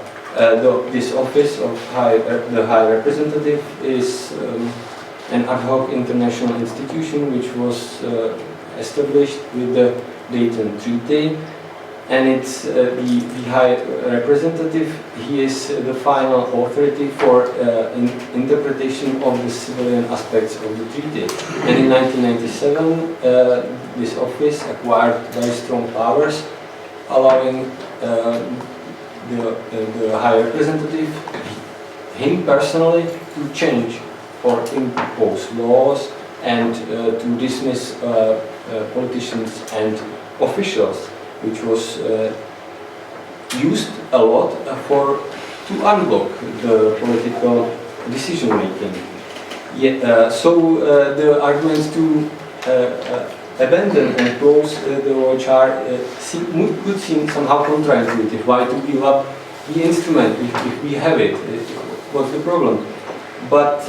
this office of the High Representative is an ad hoc international institution which was established with the Dayton Treaty, and it's the High Representative. He is the final authority for interpretation of the civilian aspects of the treaty. And in 1997, this office acquired very strong powers, allowing the High Representative, him personally, to change or impose laws and to dismiss politicians and officials, which was used a lot to unblock the political decision making. So the arguments to abandon and close the OHR could seem somehow counterintuitive. Why to give up the instrument if we have it? What's the problem? But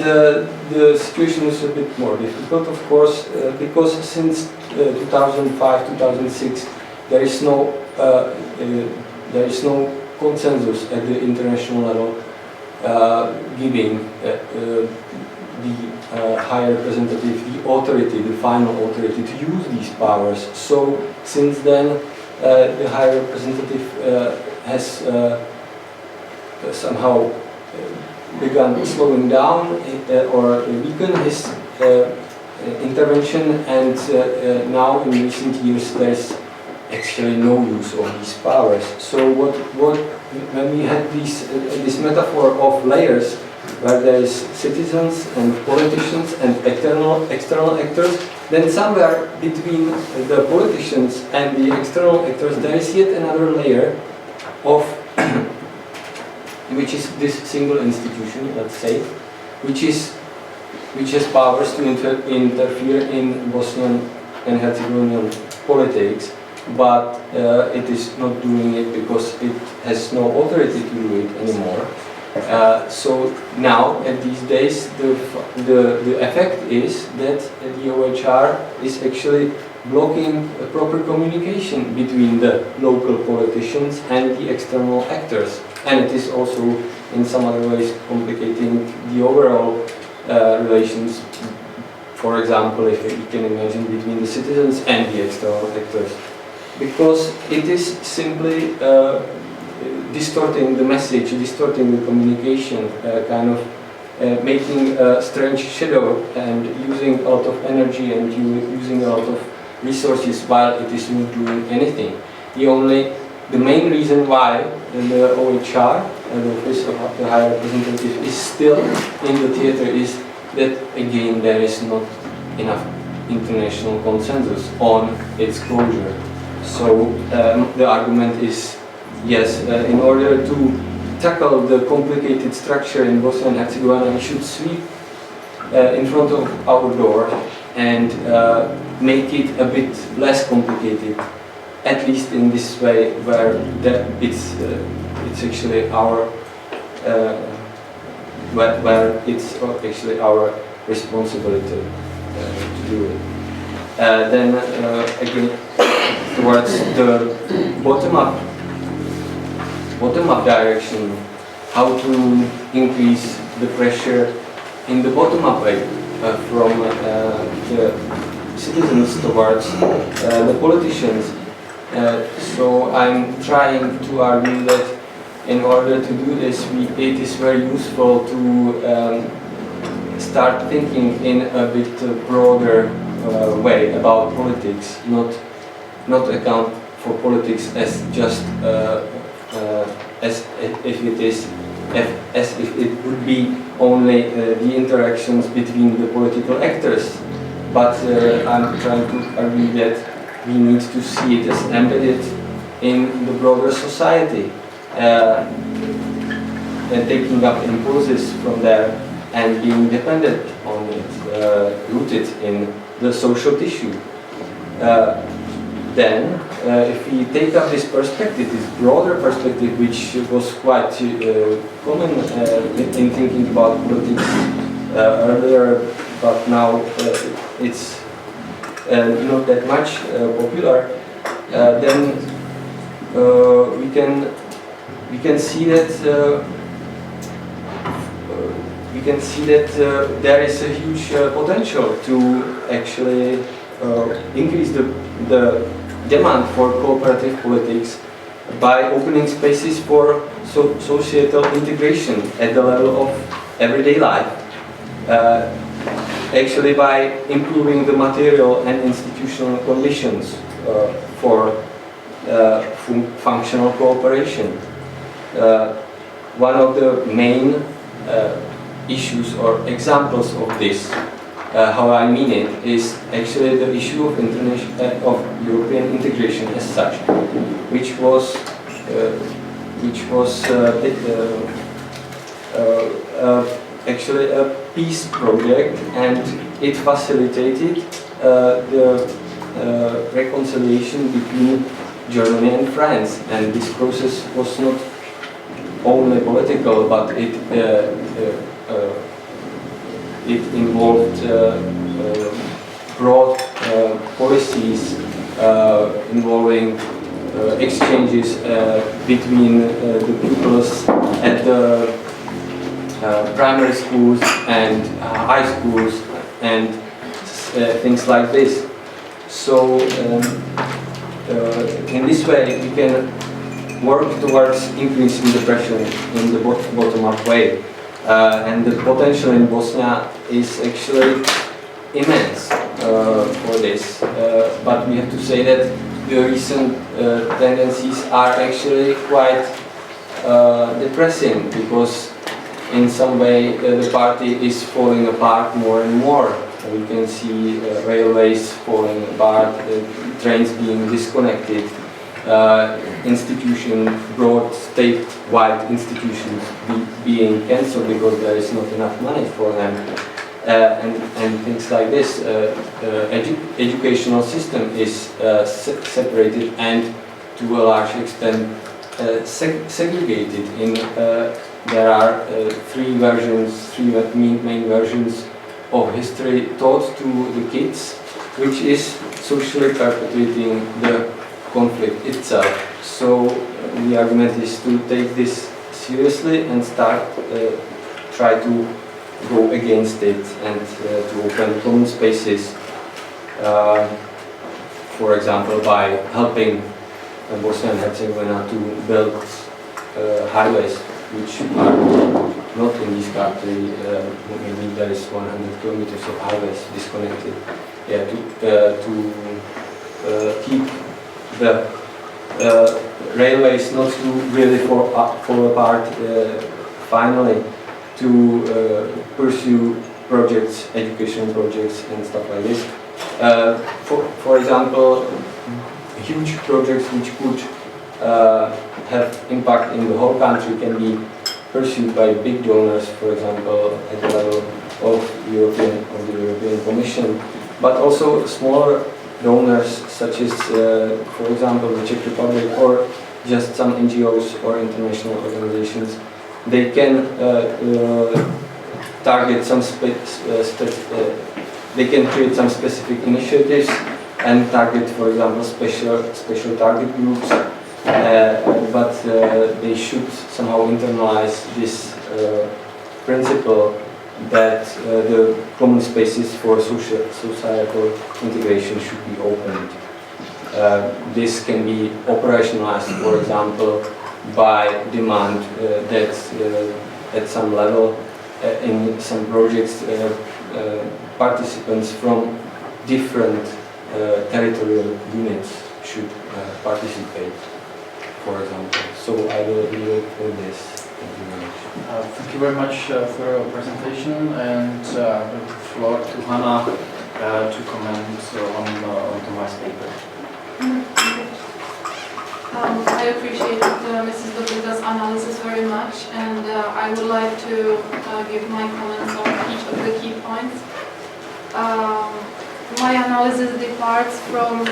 the situation is a bit more difficult, of course, because since 2005-2006 there is no consensus at the international level giving the High Representative the authority, the final authority to use these powers. So since then the High Representative has somehow begun slowing down or weaken his intervention, and now in recent years there's actually no use of these powers. So when we had this metaphor of layers, where there is citizens and politicians and external actors, then somewhere between the politicians and the external actors there is yet another layer of which is this single institution, let's say, which has powers to interfere in Bosnian and Herzegovinian politics, but it is not doing it because it has no authority to do it anymore. So now, at these days, the effect is that the OHR is actually blocking a proper communication between the local politicians and the external actors. And it is also, in some other ways, complicating the overall relations, for example, if you can imagine, between the citizens and the external actors. Because it is simply distorting the message, distorting the communication, kind of making a strange shadow and using a lot of energy and using a lot of resources while it is not doing anything. The main reason why the OHR, the Office of the High Representative, is still in the theater is that, again, there is not enough international consensus on its closure. So the argument is, yes, in order to tackle the complicated structure in Bosnia and Herzegovina, we should sweep in front of our door and make it a bit less complicated, at least in this way, where it's actually our where it's actually our responsibility to do it. Then again, towards the bottom-up direction, how to increase the pressure in the bottom-up way from the citizens towards the politicians. So I'm trying to argue that in order to do this, it is very useful to start thinking in a bit broader way about politics, not account for politics as just as if it would be only the interactions between the political actors, but I'm trying to argue that we need to see it as embedded in the broader society, and taking up impulses from there and being dependent on it, rooted in the social tissue. Then, if we take up this perspective, this broader perspective, which was quite common in thinking about politics earlier, but now it's not that much popular, then we can see that there is a huge potential to actually increase the demand for cooperative politics by opening spaces for societal integration at the level of everyday life. Actually, by improving the material and institutional conditions for functional cooperation. One of the main issues or examples of this, how I mean it, is actually the issue of European integration as such, which was actually a peace project, and it facilitated the reconciliation between Germany and France. And this process was not only political, but it involved broad policies involving exchanges between the pupils at the primary schools and high schools and things like this. So in this way we can work towards increasing the pressure in the bottom-up way. And the potential in Bosnia is actually immense for this. But we have to say that the recent tendencies are actually quite depressing, because in some way the party is falling apart more and more. We can see railways falling apart, trains being disconnected, broad state-wide institutions being cancelled because there is not enough money for them, and things like this. Educational system is separated and to a large extent segregated. There are three main versions of history taught to the kids, which is socially perpetuating the conflict itself. So the argument is to take this seriously and try to go against it, and to open common spaces, for example, by helping Bosnia and Herzegovina to build highways, which are not in this country. Maybe there is 100 kilometers of highways disconnected. Yeah, to keep the railways not to really fall apart finally, to pursue projects, education projects and stuff like this. For example, huge projects which could have impact in the whole country can be pursued by big donors, for example, at the level of the European Commission, but also smaller donors such as, for example, the Czech Republic or just some NGOs or international organizations. They can target some they can create some specific initiatives and target, for example, special target groups, but they should somehow internalize this principle that the common spaces for societal integration should be opened. This can be operationalized, for example, by demand that at some level in some projects participants from different territorial units should participate, for example. So I will leave it with this. Thank you very much for your presentation, and I give the floor to Hana to comment on Tomáš's paper. I appreciated Mrs. Dobrita's analysis very much, and I would like to give my comments on each of the key points. My analysis departs from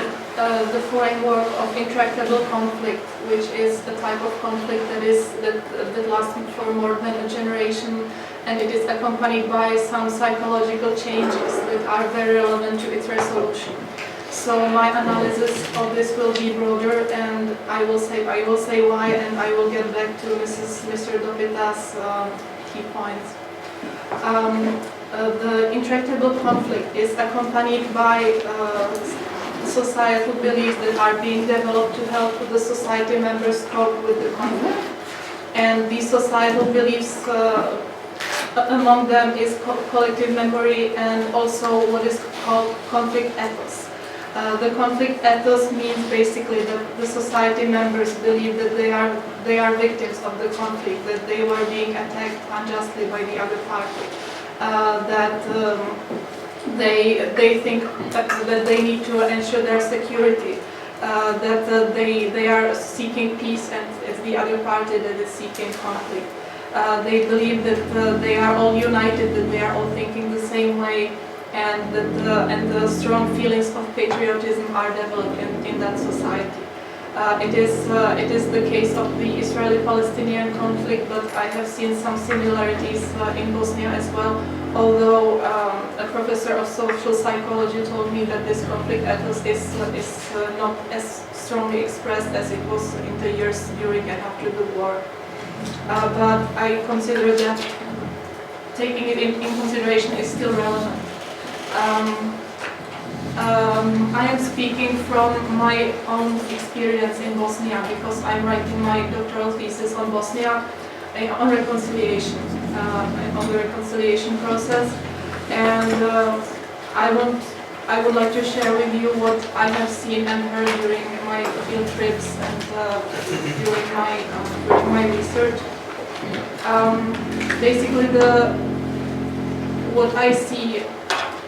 the framework of intractable conflict, which is a type of conflict that lasts for more than a generation, and it is accompanied by some psychological changes that are very relevant to its resolution. So my analysis of this will be broader, and I will say why, and I will get back to Mr. Dobrita's key points. The intractable conflict is accompanied by societal beliefs that are being developed to help the society members cope with the conflict. And these societal beliefs, among them is collective memory and also what is called conflict ethos. The conflict ethos means basically that the society members believe that they are victims of the conflict, that they were being attacked unjustly by the other party, that they think that they need to ensure their security, that they are seeking peace and it's the other party that is seeking conflict. They believe that they are all united, that they are all thinking the same way, and that the strong feelings of patriotism are developed in that society. It is the case of the Israeli-Palestinian conflict, but I have seen some similarities in Bosnia as well, although a professor of social psychology told me that this conflict ethos is not as strongly expressed as it was in the years during and after the war. But I consider that taking it in consideration is still relevant. I am speaking from my own experience in Bosnia because I'm writing my doctoral thesis on Bosnia, on reconciliation, on the reconciliation process, and I would like to share with you what I have seen and heard during my field trips and during my research. Basically, what I see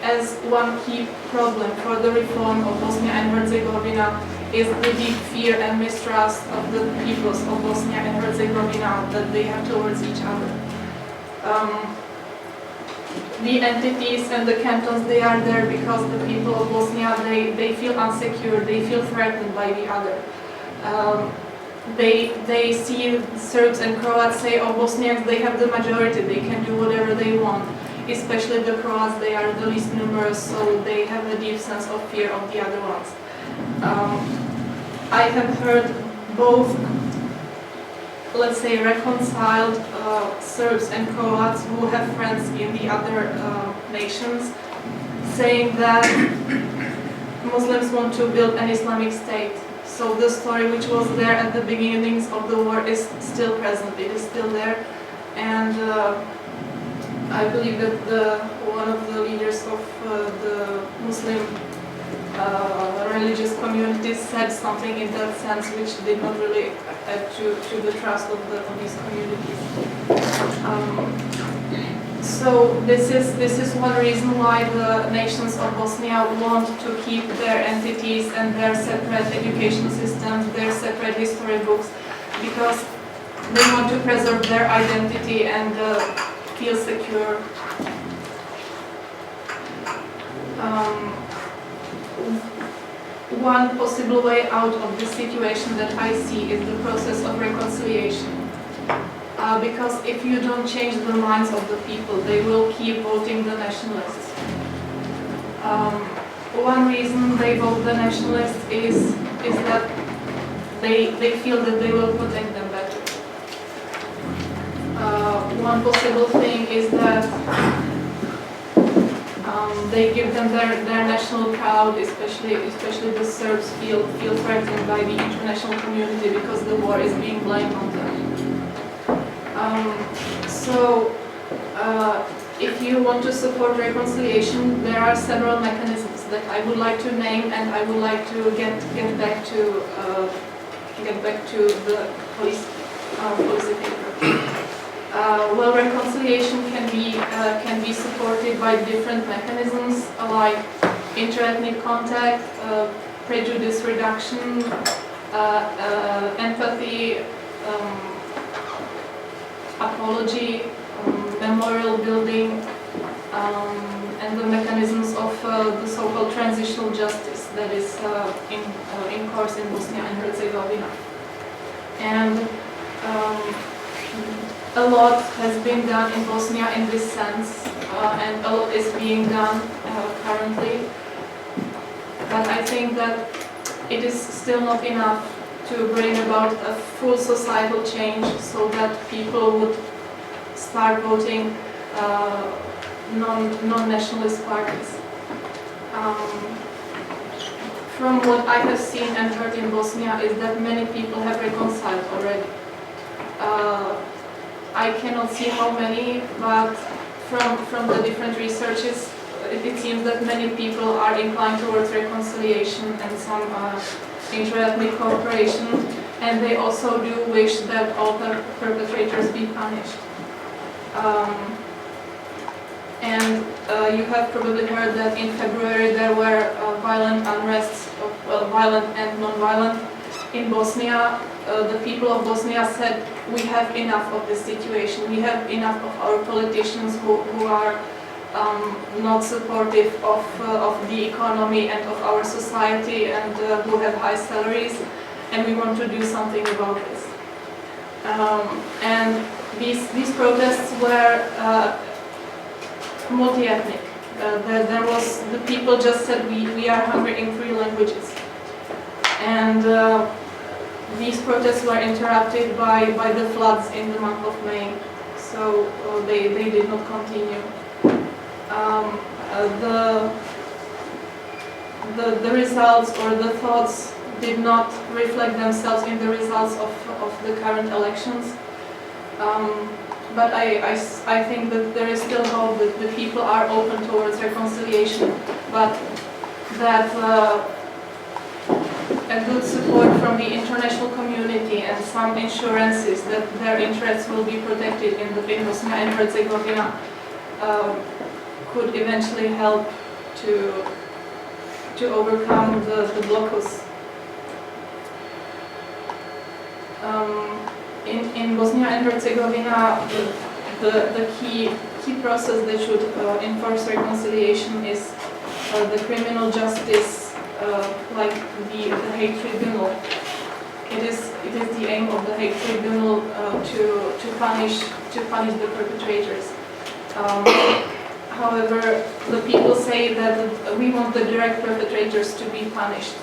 as one key problem for the reform of Bosnia and Herzegovina is the deep fear and mistrust of the peoples of Bosnia and Herzegovina that they have towards each other. The entities and the cantons, they are there because the people of Bosnia, they feel insecure, they feel threatened by the other. They see Serbs and Croats say, oh, Bosniaks, they have the majority, they can do whatever they want. Especially the Croats, they are the least numerous, so they have a deep sense of fear of the other ones. I have heard both, let's say, reconciled Serbs and Croats who have friends in the other nations saying that Muslims want to build an Islamic state. So the story which was there at the beginnings of the war is still present, it is still there. And I believe that one of the leaders of the Muslim religious communities said something in that sense which did not really add to the trust of these communities. So this is one reason why the nations of Bosnia want to keep their entities and their separate education systems, their separate history books, because they want to preserve their identity and feel secure. One possible way out of this situation that I see is the process of reconciliation. Because if you don't change the minds of the people, they will keep voting the nationalists. One reason they vote the nationalists is that they feel that they will protect them better. One possible thing is that they give them their national pride, especially the Serbs feel threatened by the international community because the war is being blamed on them. If you want to support reconciliation, there are several mechanisms that I would like to name, and I would like to get back to the policy paper. Well, reconciliation can be supported by different mechanisms like interethnic contact, prejudice reduction, empathy, apology, memorial building, and the mechanisms of the so-called transitional justice that is in course in Bosnia and Herzegovina. And a lot has been done in Bosnia in this sense, and a lot is being done currently. But I think that it is still not enough to bring about a full societal change so that people would start voting non-nationalist parties. From what I have seen and heard in Bosnia is that many people have reconciled already. I cannot see how many, but from the different researches, it seems that many people are inclined towards reconciliation and some inter-ethnic cooperation, and they also do wish that all the perpetrators be punished. You have probably heard that in February there were violent unrests, violent and non-violent, in Bosnia. The people of Bosnia said, we have enough of this situation, we have enough of our politicians who are not supportive of the economy and of our society and who have high salaries, and we want to do something about this. And these protests were multi-ethnic. The people just said, we are hungry in 3 languages. And these protests were interrupted by the floods in the month of May, so they did not continue. The results or the thoughts did not reflect themselves in the results of the current elections. But I think that there is still hope that the people are open towards reconciliation, but that a good support from the international community and some assurances that their interests will be protected in Bosnia and Herzegovina could eventually help to overcome the blockades. In Bosnia and Herzegovina, the key process that should enforce reconciliation is the criminal justice, like the Hague Tribunal. It is the aim of the Hague Tribunal to punish the perpetrators. However, the people say that we want the direct perpetrators to be punished.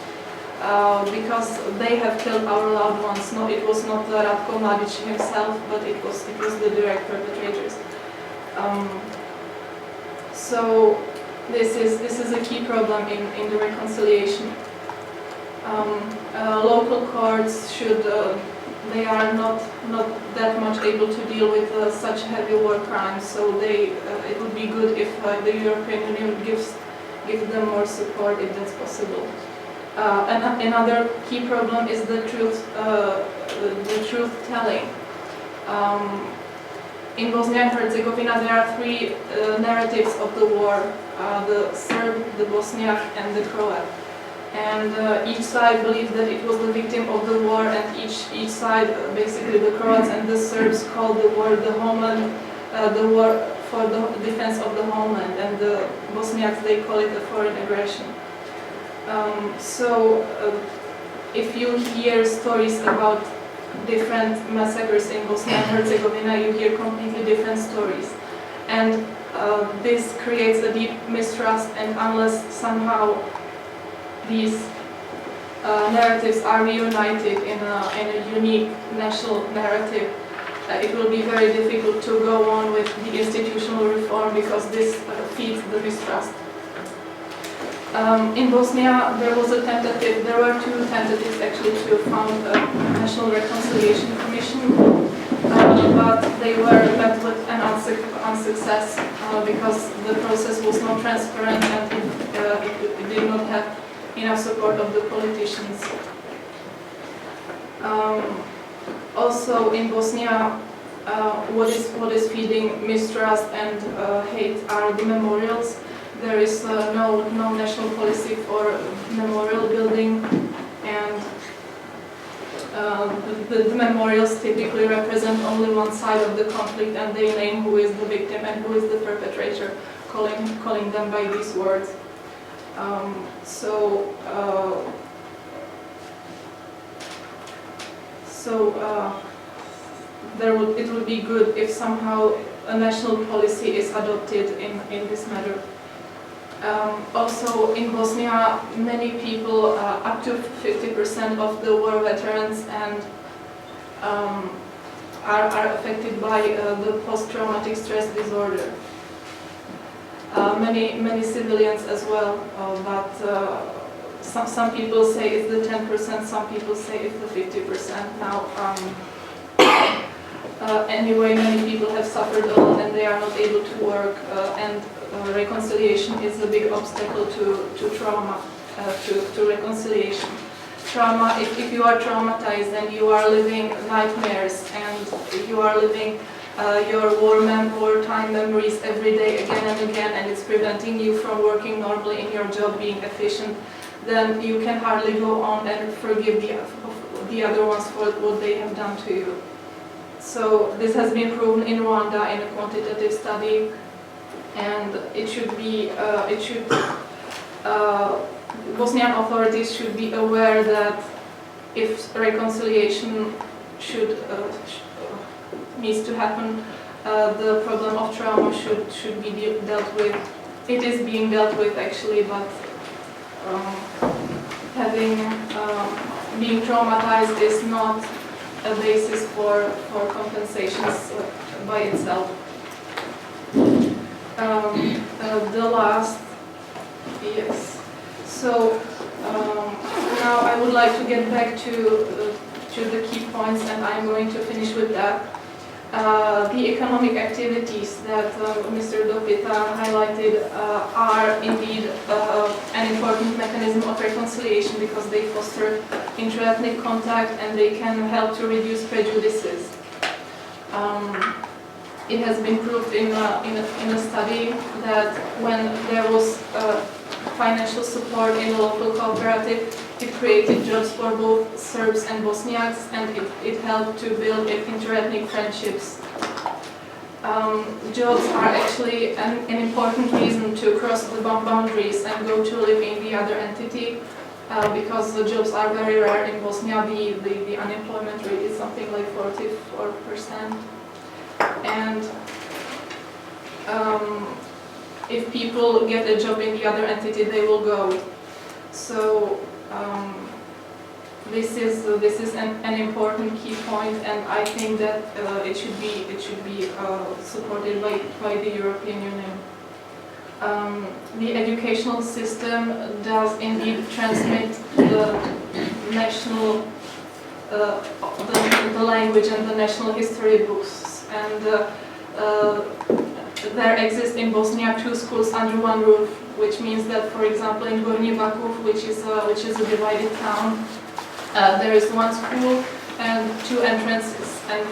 Because they have killed our loved ones. No, it was not Ratko Mladic himself, but it was the direct perpetrators. So this is a key problem in the reconciliation. Local courts they are not that much able to deal with such heavy war crimes. So it would be good if the European Union gives them more support if that's possible. Another key problem is the truth telling. in Bosnia and Herzegovina there are three narratives of the war, the Serb, the Bosniak and the Croat. And each side believes that it was the victim of the war, and each side, basically the Croats and the Serbs, called the war the homeland, the war for the defense of the homeland, and the Bosniaks, they call it a foreign aggression. If you hear stories about different massacres in Bosnia and Herzegovina, you hear completely different stories. And this creates a deep mistrust, and unless somehow these narratives are reunited in a unique national narrative, it will be very difficult to go on with the institutional reform, because this feeds the mistrust. In Bosnia, there were two tentatives actually to found a National Reconciliation Commission, but they were met with an unsuccess because the process was not transparent, and it did not have enough support of the politicians. Also in Bosnia, what is feeding mistrust and hate are the memorials. There is no national policy for memorial building, and the memorials typically represent only one side of the conflict, and they name who is the victim and who is the perpetrator, calling them by these words. It would be good if somehow a national policy is adopted in this matter. Also in Bosnia, many people, up to 50% of the war veterans, and are affected by the post-traumatic stress disorder. Many civilians as well, but some people say it's the 10%, some people say it's the 50% now. Anyway, many people have suffered a lot and they are not able to work, and reconciliation is a big obstacle to trauma, to reconciliation. Trauma, if you are traumatized and you are living nightmares and you are living your wartime memories every day again and again, and it's preventing you from working normally in your job, being efficient, then you can hardly go on and forgive the other ones for what they have done to you. So this has been proven in Rwanda in a quantitative study, and Bosnian authorities should be aware that if reconciliation needs to happen, the problem of trauma should be dealt with. It is being dealt with actually, but being traumatized is not a basis for compensations by itself. The last, yes. So now I would like to get back to the key points, and I'm going to finish with that. The economic activities that Mr. Dopita highlighted are indeed an important mechanism of reconciliation, because they foster inter-ethnic contact and they can help to reduce prejudices. It has been proved in a study that when there was financial support in a local cooperative, it created jobs for both Serbs and Bosniaks, and it helped to build inter-ethnic friendships. Jobs are actually an important reason to cross the boundaries and go to live in the other entity, because the jobs are very rare in Bosnia. The unemployment rate is something like 44%. And if people get a job in the other entity, they will go. So this is an important key point, and I think that it should be supported by the European Union. The educational system does indeed transmit the national the language and the national history books, and there exist in Bosnia 2 schools under one roof, which means that, for example, in Gornji Vakuf, which is a divided town, there is 1 school and 2 entrances. and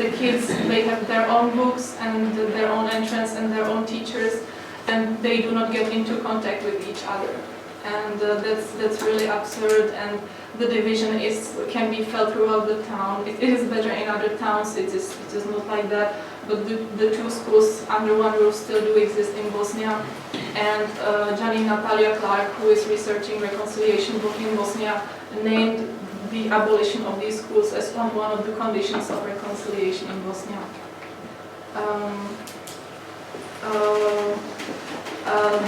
the kids, they have their own books and their own entrance and their own teachers, and they do not get into contact with each other. And that's really absurd, and the division can be felt throughout the town. It is better in other towns, it is not like that, but the two schools under one roof still do exist in Bosnia. And Janine Natalia Clark, who is researching reconciliation book in Bosnia, named the abolition of these schools as one of the conditions of reconciliation in Bosnia.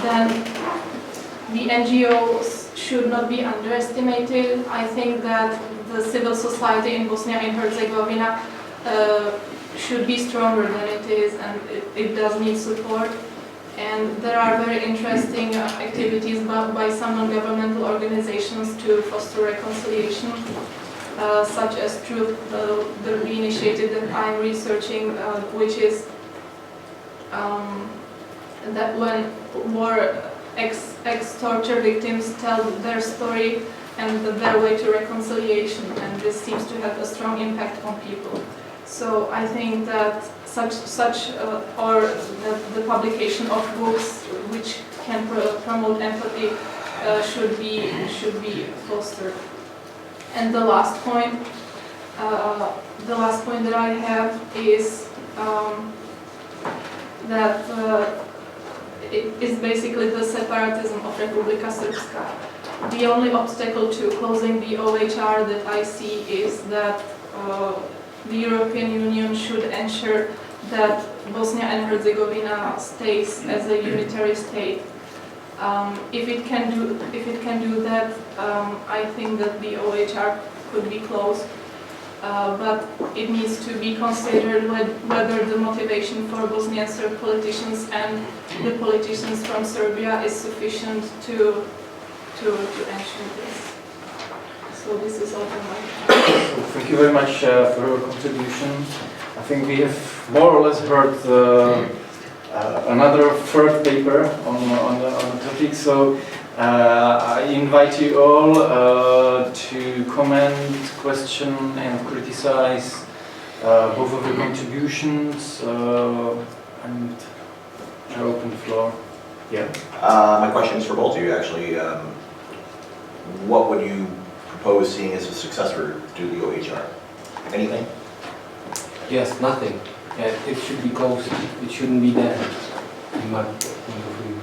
Then the NGOs should not be underestimated. I think that the civil society in Bosnia and Herzegovina should be stronger than it is, and it does need support. And there are very interesting activities by some non-governmental organizations to foster reconciliation, such as through the initiative that I'm researching, which is that when ex-torture victims tell their story and their way to reconciliation, and this seems to have a strong impact on people. So I think that or the publication of books which can promote empathy should be fostered. And the last point that I have is that it is basically the separatism of Republika Srpska. The only obstacle to closing the OHR that I see is that the European Union should ensure that Bosnia and Herzegovina stays as a unitary state. If it can do that, I think that the OHR could be closed. But it needs to be considered whether the motivation for Bosnian Serb politicians and the politicians from Serbia is sufficient to ensure this. So this is all from my part. Thank you very much for your contribution. I think we have more or less heard another third paper on the topic. So I invite you all to comment, question, and criticize both of the contributions, and I open the floor. Yeah. My question is for both of you, actually. What would you propose seeing as a successor to the OHR? Anything? Yes, nothing. It should be closed. It shouldn't be there. In my point of view.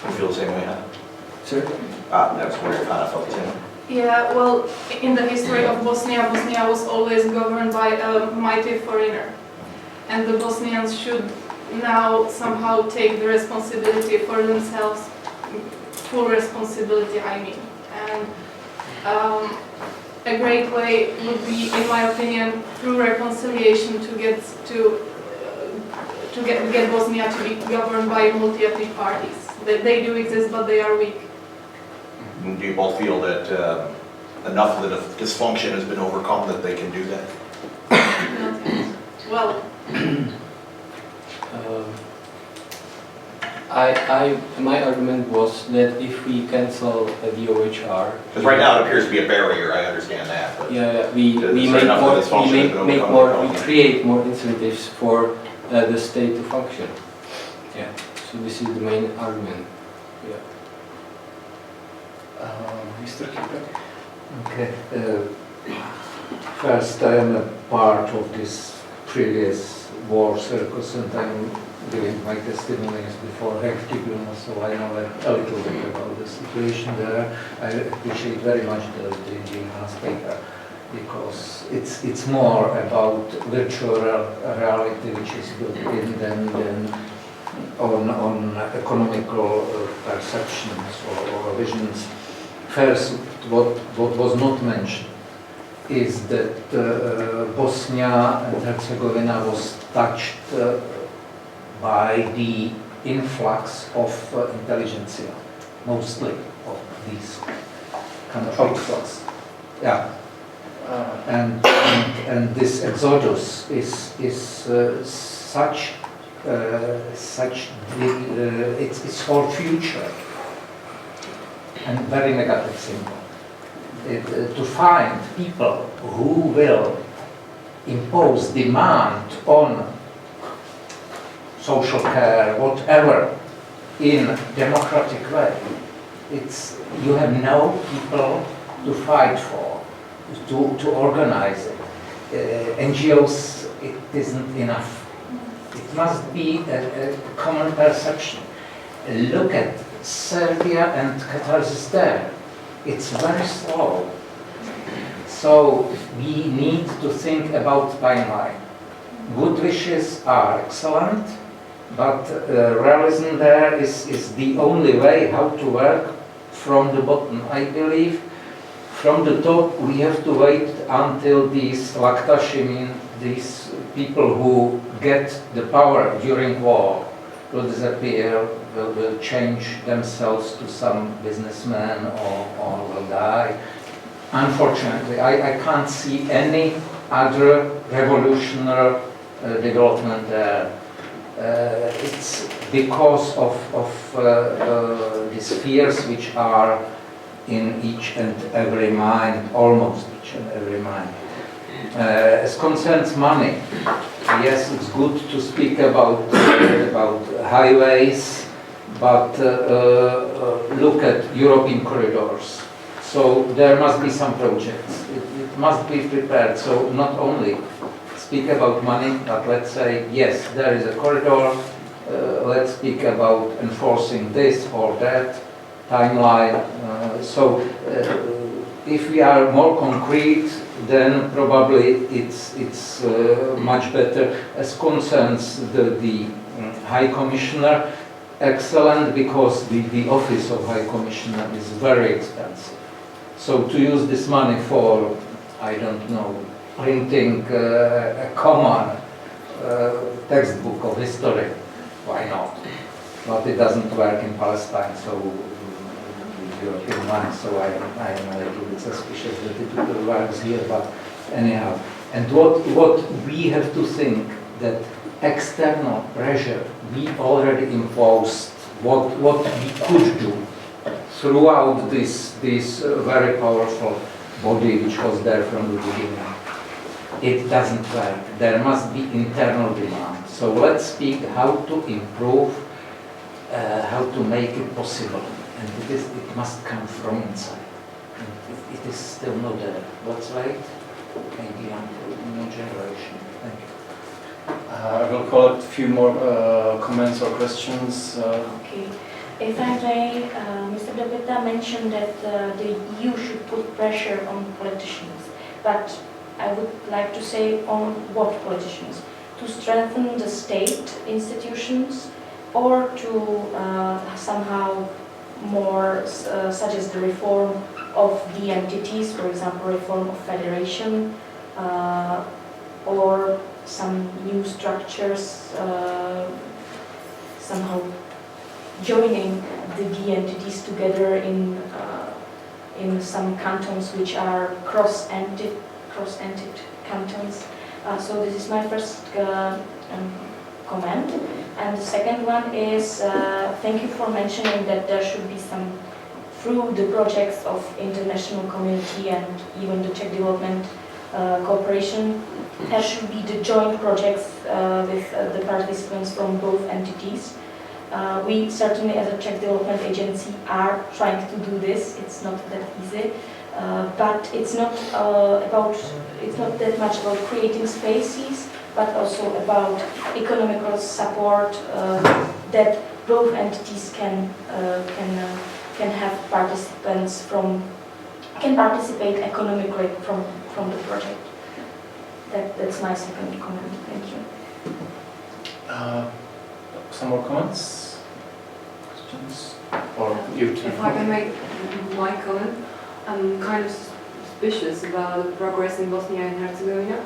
You feel the same way, Hana? Sir? I was wondering if Hana felt the same way. Yeah, well, in the history of Bosnia, Bosnia was always governed by a mighty foreigner. And the Bosnians should now somehow take the responsibility for themselves, full responsibility, I mean. And a great way would be, in my opinion, through reconciliation to get Bosnia to be governed by multi-ethnic parties. They do exist, but they are weak. Do you both feel that enough of the dysfunction has been overcome that they can do that? Well, my argument was that if we cancel the OHR, because right now it appears to be a barrier. I understand that. But we create more incentives for the state to function. Yeah. So this is the main argument. Yeah. Mr. Keeper. Okay. First, I am a part of this previous war circus, and I'm giving my testimonies before Hague Tribunal, so I know a little bit about the situation there. I appreciate very much the Hana's paper, because it's more about virtual reality which is built in than on economical perceptions or visions. First, what was not mentioned is that Bosnia and Herzegovina was touched by the influx of intelligentsia, mostly of these kind of outflows. Yeah. And this exodus is such big, it's for future and very negative symbol. To find people who will impose demand on social care, whatever, in democratic way, you have no people to fight for, to organize it. NGOs, it isn't enough. It must be a common perception. Look at Serbia and catharsis there. It's very slow. So we need to think about timeline. Good wishes are excellent, but realism there is the only way how to work from the bottom. I believe from the top we have to wait until these Laktashi, these people who get the power during war, will disappear, will change themselves to some businessman or will die. Unfortunately, I can't see any other revolutionary development there. It's because of these fears which are in each and every mind, almost each and every mind. As concerns money, yes, it's good to speak about highways, but look at European corridors. So there must be some projects. It must be prepared. So not only speak about money, but let's say, yes, there is a corridor. Let's speak about enforcing this or that timeline. If we are more concrete, then probably it's much better. As concerns the High Commissioner, excellent, because the office of High Commissioner is very expensive. So to use this money for, I don't know, printing a common textbook of history, why not? But it doesn't work in Palestine, so European money, so I am a little bit suspicious that it works here, but anyhow. And what we have to think, that external pressure we already imposed, what we could do throughout this very powerful body which was there from the beginning. It doesn't work. There must be internal demand. So let's speak how to improve, how to make it possible. And it must come from inside. And it is still not there. Let's wait, maybe until the new generation. Thank you. I will call it a few more comments or questions. Okay. If I may, Mr. Dobita mentioned that the EU should put pressure on politicians, but I would like to say on what politicians? To strengthen the state institutions, or to somehow more suggest the reform of the entities, for example, reform of federation, or some new structures, somehow joining the entities together in some cantons which are cross-entity cantons. So this is my first comment. And the second one is, thank you for mentioning that there should be some, through the projects of international community and even the Czech development cooperation, there should be the joint projects with the participants from both entities. We certainly, as a Czech development agency, are trying to do this. It's not that easy, but it's not that much about creating spaces, but also about economical support that both entities can have participants can participate economically from the project. That's my second comment. Thank you. Some more comments? Questions? Or you too? If I can make my comment, I'm kind of suspicious about the progress in Bosnia and Herzegovina,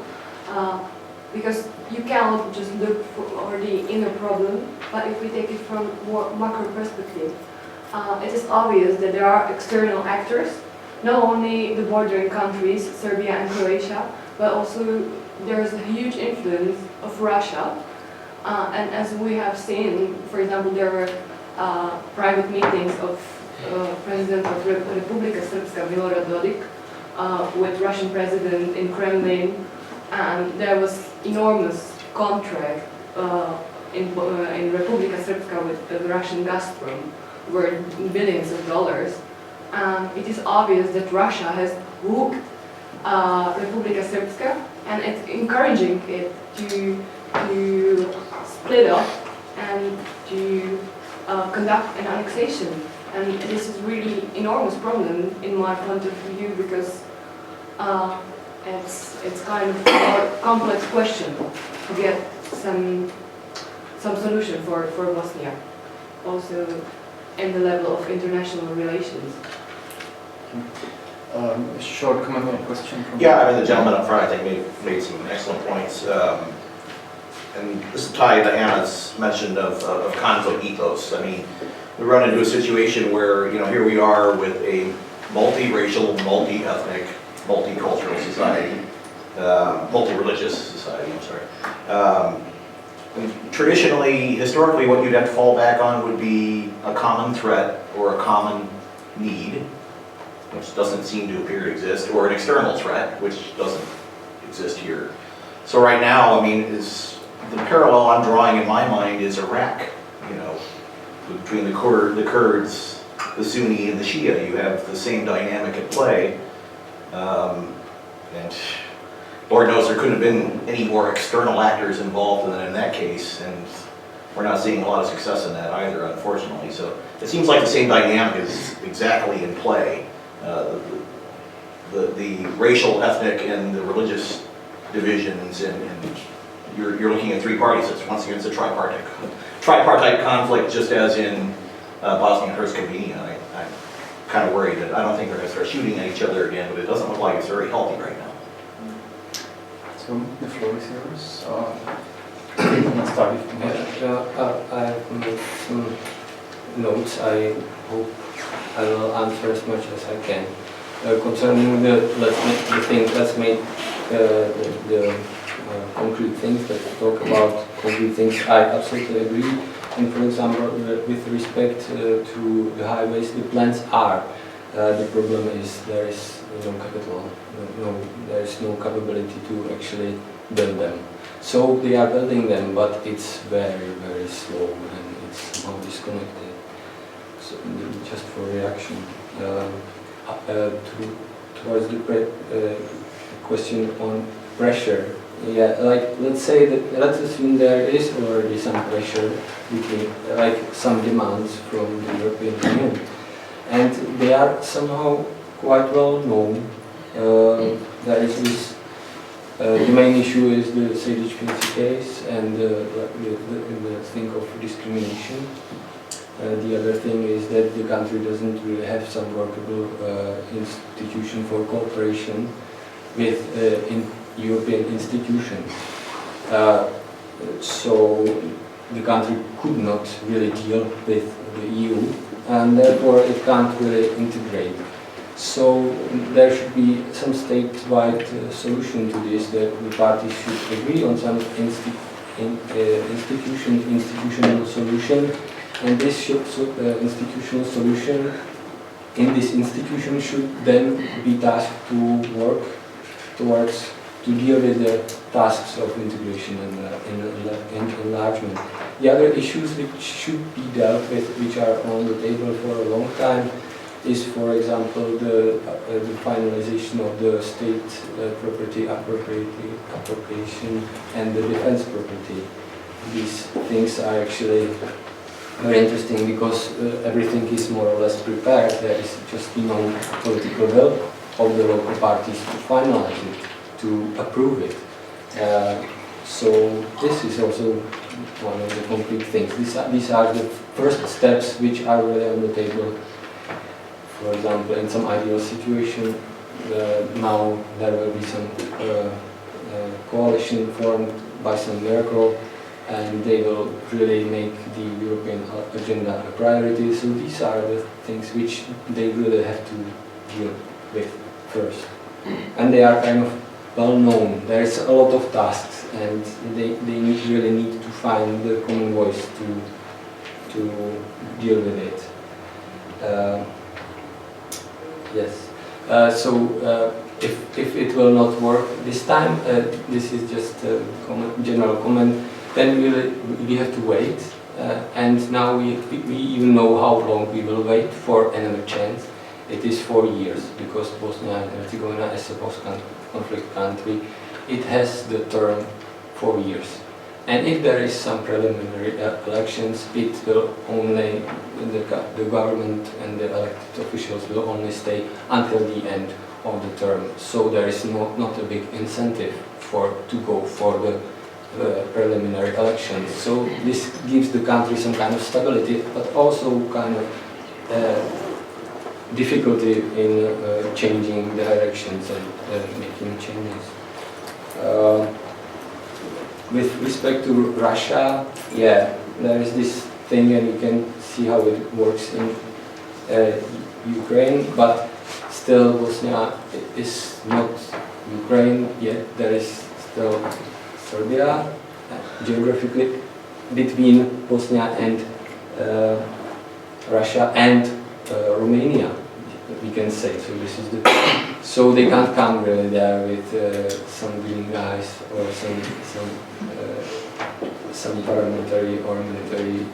because you cannot just look for the inner problem, but if we take it from more macro perspective, it is obvious that there are external actors, not only the bordering countries, Serbia and Croatia, but also there is a huge influence of Russia. And as we have seen, for example, there were private meetings of President of Republika Srpska Milorad Dodik with Russian President in Kremlin, and there was enormous contract in Republika Srpska with the Russian Gazprom, worth billions of dollars. It is obvious that Russia has hooked Republika Srpska, and it's encouraging it to split up and to conduct an annexation. And this is really enormous problem in my point of view, because it's kind of a more complex question to get some solution for Bosnia, also in the level of international relations. A short comment or question from Yeah, I mean, the gentleman up front, I think, made some excellent points. And this is tied to Hana's mention of conflict ethos. I mean, we run into a situation where, you know, here we are with a multiracial, multi-ethnic, multicultural society, multi-religious society, I'm sorry. And traditionally, historically, what you'd have to fall back on would be a common threat or a common need, which doesn't seem to appear to exist, or an external threat, which doesn't exist here. So right now, I mean, the parallel I'm drawing in my mind is Iraq, you know, between the Kurds, the Sunni, and the Shia. You have the same dynamic at play. And Lord knows there couldn't have been any more external actors involved than in that case, and we're not seeing a lot of success in that either, unfortunately. So it seems like the same dynamic is exactly in play. The racial, ethnic, and the religious divisions, and you're looking at three parties. It's once again, it's a tripartite conflict, just as in Bosnia and Herzegovina. I'm kind of worried that I don't think they're going to start shooting at each other again, but it doesn't look like it's very healthy right now. So the floor is yours. Let's start with I have made some notes. I hope I will answer as much as I can. Concerning let's make the concrete things, let's talk about concrete things. I absolutely agree. And for example, with respect to the highways, the plans are. The problem is there is no capital, there is no capability to actually build them. So they are building them, but it's very, very slow and it's somehow disconnected. So just for reaction. Towards the question on pressure. Yeah, like let's assume there is already some pressure between, like some demands from the European Union, and they are somehow quite well known. There is this. The main issue is the Sejdić-Finci case and the thing of discrimination. The other thing is that the country doesn't really have some workable institution for cooperation with European institutions. So the country could not really deal with the EU, and therefore it can't really integrate. So there should be some statewide solution to this, that the parties should agree on some institutional solution, and this institutional solution in this institution should then be tasked to work towards to deal with the tasks of integration and enlargement. The other issues which should be dealt with, which are on the table for a long time, is, for example, the finalization of the state property appropriation and the defense property. These things are actually very interesting because everything is more or less prepared. There is just no political will of the local parties to finalize it, to approve it. So this is also one of the concrete things. These are the first steps which are really on the table. For example, in some ideal situation, now there will be some coalition formed by some miracle, and they will really make the European agenda a priority. So these are the things which they really have to deal with first. And they are kind of well known. There is a lot of tasks, and they really need to find the common voice to deal with it. Yes. If it will not work this time, this is just a general comment, then we have to wait. And now we even know how long we will wait for another chance. It is 4 years, because Bosnia and Herzegovina, as a post-conflict country, it has the term 4 years. And if there is some preliminary elections, it will only, the government and the elected officials will only stay until the end of the term. So there is not a big incentive to go for the preliminary elections. So this gives the country some kind of stability, but also kind of difficulty in changing the directions and making changes. With respect to Russia, yeah, there is this thing, and you can see how it works in Ukraine, but still Bosnia is not Ukraine yet. There is still Serbia, geographically, between Bosnia and Russia and Romania, we can say. So this is the. So they can't come really there with some green guys or some paramilitary or military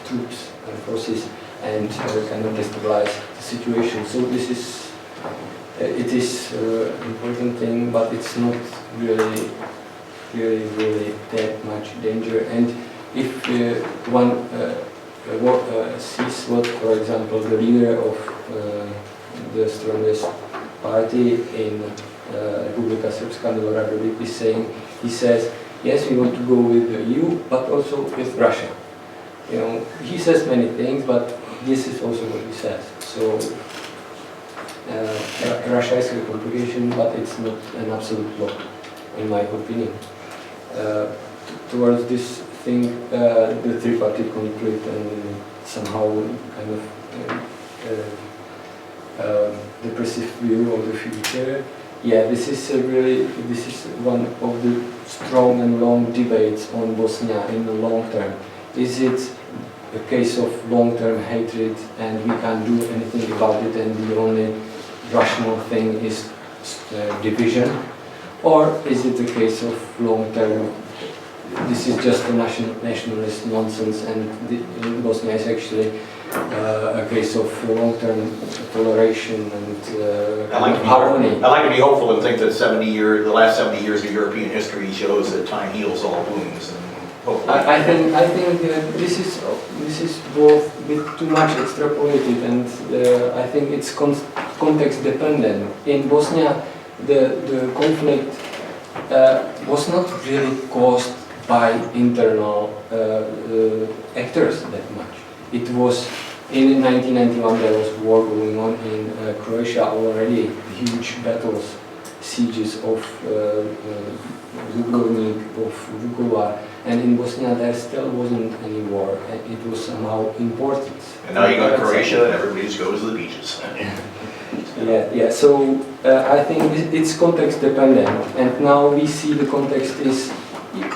troops and forces and kind of destabilize the situation. So this is it is important thing, but it's not really that much danger. And if one sees what, for example, the leader of the strongest party in Republika Srpska, Nová Republika, is saying, he says, yes, we want to go with the EU, but also with Russia. You know, he says many things, but this is also what he says. So Russia is a complication, but it's not an absolute block, in my opinion. Towards this thing, the three-party conflict and somehow kind of depressive view of the future. Yeah, this is one of the strong and long debates on Bosnia in the long term. Is it a case of long-term hatred and we can't do anything about it and the only rational thing is division? Or is it a case of long-term, this is just a nationalist nonsense and Bosnia is actually a case of long-term toleration and harmony? I like to be hopeful and think that the last 70 years of European history shows that time heals all wounds. And hopefully, I think this is both a bit too much extrapolated, and I think it's context dependent. In Bosnia, the conflict was not really caused by internal actors that much. It was in 1991 there was war going on in Croatia already, huge battles, sieges of Dubrovnik, of Vukovar, and in Bosnia there still wasn't any war. It was somehow important. And now you got Croatia and everybody just goes to the beaches. Yeah. So I think it's context dependent, and now we see the context is,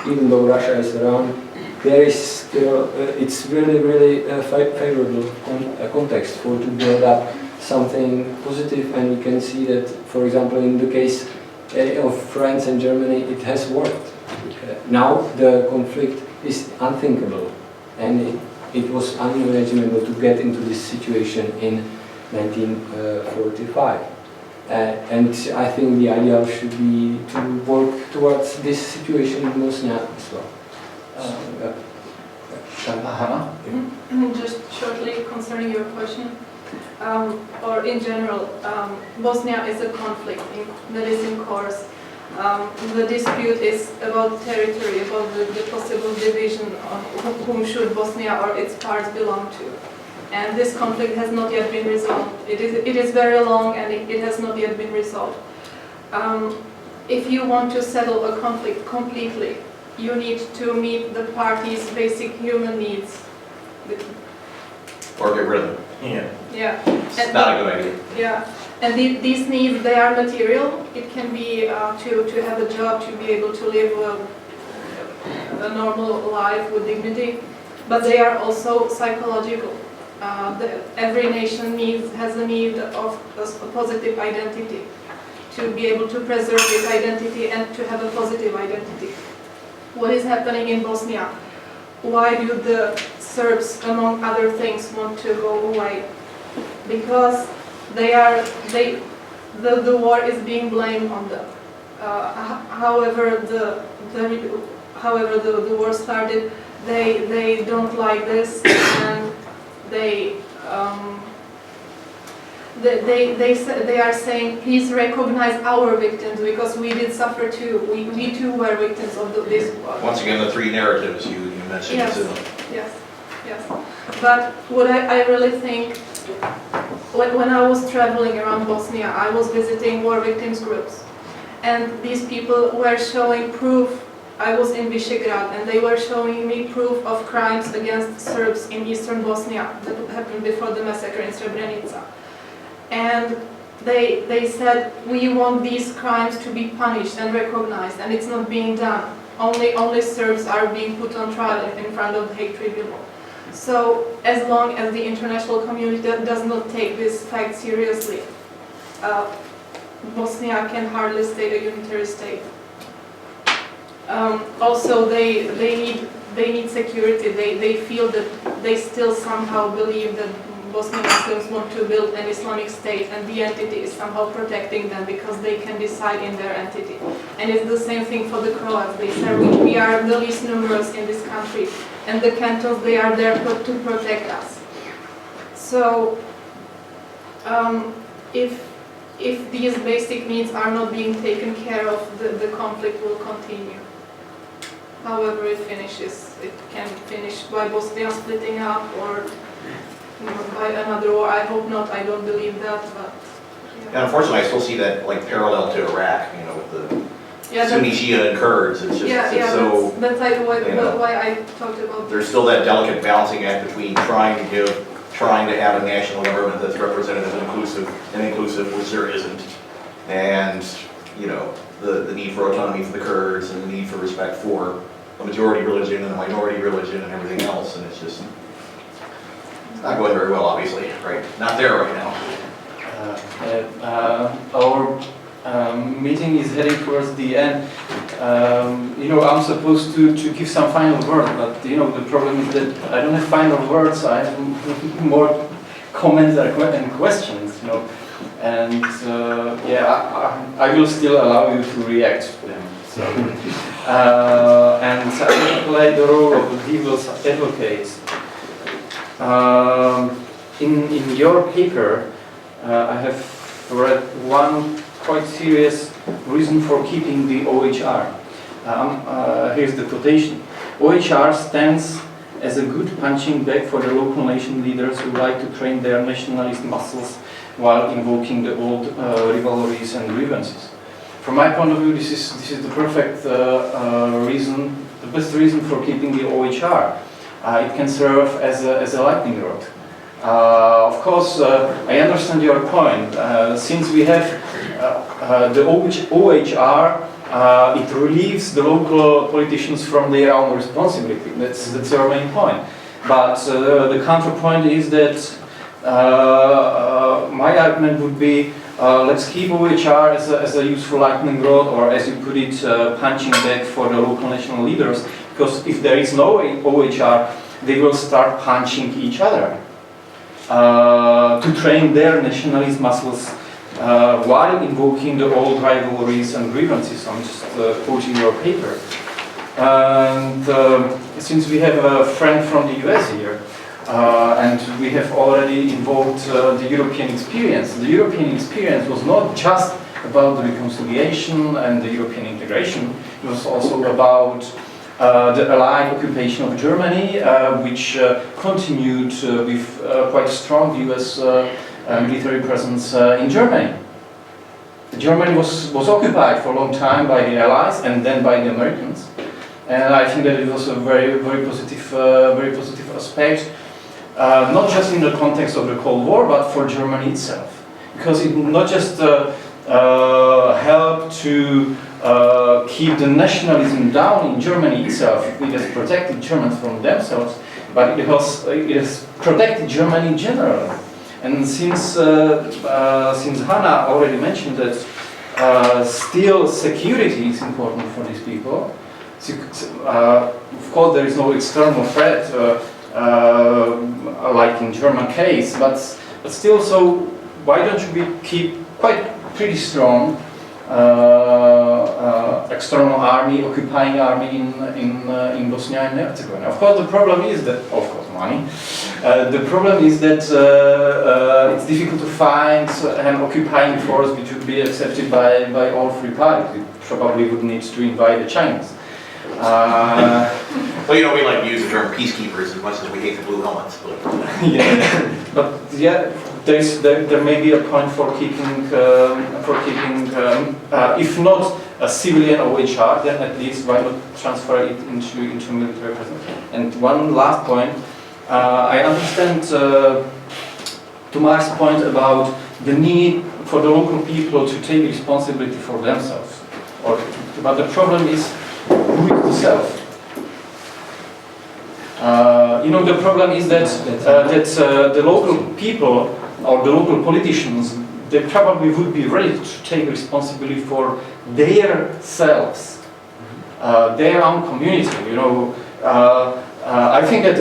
even though Russia is around, there is still, it's really favorable context to build up something positive, and you can see that, for example, in the case of France and Germany, it has worked. Now the conflict is unthinkable, and it was unimaginable to get into this situation in 1945. And I think the ideal should be to work towards this situation in Bosnia as well. Hana? Just shortly concerning your question, or in general, Bosnia is a conflict that is in course. The dispute is about territory, about the possible division of whom should Bosnia or its parts belong to. And this conflict has not yet been resolved. It is very long and it has not yet been resolved. If you want to settle a conflict completely, you need to meet the parties' basic human needs. Or get rid of them. Yeah. It's not a good idea. Yeah. And these needs, they are material. It can be to have a job, to be able to live a normal life with dignity, but they are also psychological. every nation has a need of a positive identity, to be able to preserve its identity and to have a positive identity. What is happening in Bosnia? Why do the Serbs, among other things, want to go away? Because the war is being blamed on them. However the war started, they don't like this, and they are saying, please recognize our victims, because we did suffer too. We too were victims of this war. Once again, the three narratives you mentioned. Yes, too. yes. But what I really think, when I was traveling around Bosnia, I was visiting war victims groups. And these people were showing proof. I was in Visegrad, and they were showing me proof of crimes against Serbs in eastern Bosnia that happened before the massacre in Srebrenica. And they said, we want these crimes to be punished and recognized, and it's not being done. Only Serbs are being put on trial in front of the Hague Tribunal. So as long as the international community does not take this fact seriously, Bosnia can hardly stay a unitary state. Also, they need security. They feel that they still somehow believe that Bosnian Muslims want to build an Islamic state, and the entity is somehow protecting them because they can decide in their entity. And it's the same thing for the Croats. They say we are the least numerous in this country, and the cantons, they are there to protect us. So if these basic needs are not being taken care of, the conflict will continue. However it finishes, it can finish by Bosnia splitting up, or by another war. I hope not. I don't believe that. But yeah. And unfortunately, I still see that like parallel to Iraq. You know, with the Sunni, Shia, and Kurds. It's just so. That's why I talked about. There's still that delicate balancing act between trying to have a national government that's representative and inclusive, which there isn't, and the need for autonomy for the Kurds, and the need for respect for a majority religion and a minority religion and everything else, and it's just not going very well, obviously, right? Not there right now. Our meeting is heading towards the end. I'm supposed to give some final word, but the problem is that I don't have final words. I have more comments and questions. And I will still allow you to react to them. So, and I will play the role of the devil's advocate. In your paper, I have read one quite serious reason for keeping the OHR. Here's the quotation. OHR stands as a good punching bag for the local nation leaders who like to train their nationalist muscles while invoking the old rivalries and grievances. From my point of view, this is the perfect reason, the best reason for keeping the OHR. It can serve as a lightning rod. Of course, I understand your point. Since we have the OHR, it relieves the local politicians from their own responsibility. That's your main point. But the counterpoint is that my argument would be let's keep OHR as a useful lightning rod, or as you put it, punching bag for the local national leaders. Because if there is no OHR, they will start punching each other to train their nationalist muscles while invoking the old rivalries and grievances. I'm just quoting your paper. And since we have a friend from the US here, and we have already invoked the European experience. The European experience was not just about the reconciliation and the European integration. It was also about the Allied occupation of Germany, which continued with quite strong US military presence in Germany. Germany was occupied for a long time by the Allies and then by the Americans, and I think that it was a very positive aspect, not just in the context of the Cold War, but for Germany itself, because it not just helped to keep the nationalism down in Germany itself. It has protected Germans from themselves, but it has protected Germany in general. And since Hana already mentioned that still security is important for these people, of course there is no external threat like in German case, but still, so why don't we keep pretty strong external army, occupying army in Bosnia and Herzegovina? Of course, the problem is that, of course, money. The problem is that it's difficult to find an occupying force which would be accepted by all three parties. It probably would need to invite the Chinese. Well, you know, we like to use the term peacekeepers as much as we hate the blue helmets. But yeah, but yeah, there may be a point for keeping if not a civilian OHR, then at least why not transfer it into military presence. And one last point, I understand Tomar's point about the need for the local people to take responsibility for themselves. But the problem is, who is the self? You know, the problem is that the local people or the local politicians, they probably would be ready to take responsibility for their selves, their own community. You know, I think that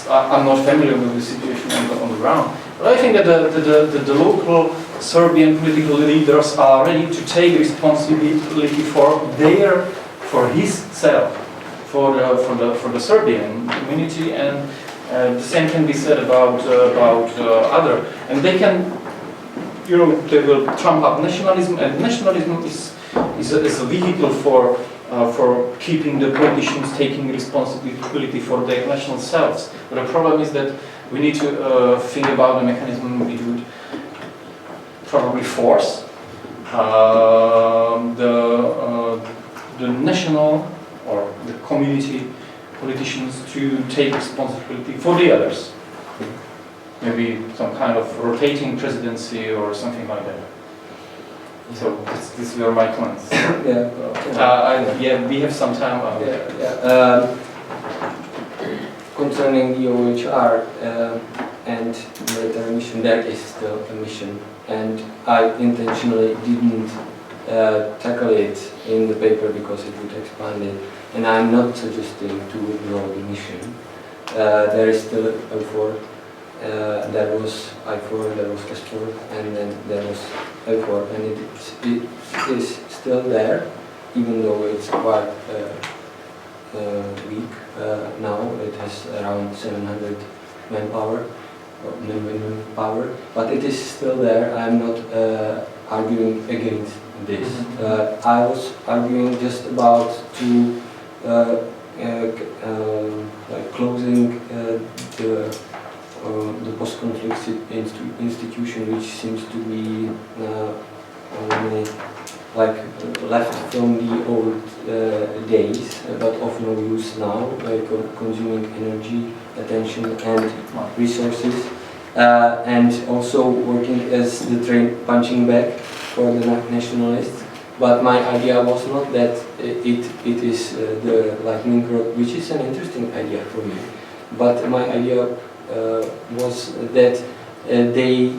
I'm not familiar with the situation on the ground, but I think that the local Serbian political leaders are ready to take responsibility for his self, for the Serbian community, and the same can be said about other. And they can, you know, they will trump up nationalism, and nationalism is a vehicle for keeping the politicians taking responsibility for their national selves. But the problem is that we need to think about the mechanism which would probably force the national or the community politicians to take responsibility for the others. Maybe some kind of rotating presidency or something like that. So these were my comments. Yeah, we have some time. Concerning the OHR and military mission, there is still a mission, and I intentionally didn't tackle it in the paper because it would expand it, and I'm not suggesting to withdraw the mission. There is still EUFOR, there was I4, there was S4, and then there was EUFOR, and it is still there, even though it's quite weak. Now it has around 700 manpower, but it is still there. I'm not arguing against this. I was arguing just about to like closing the post-conflict institution, which seems to be like left from the old days, but of no use now, consuming energy, attention and resources, and also working as the train punching bag for the nationalists. But my idea was not that it is the lightning rod, which is an interesting idea for me, but my idea was that they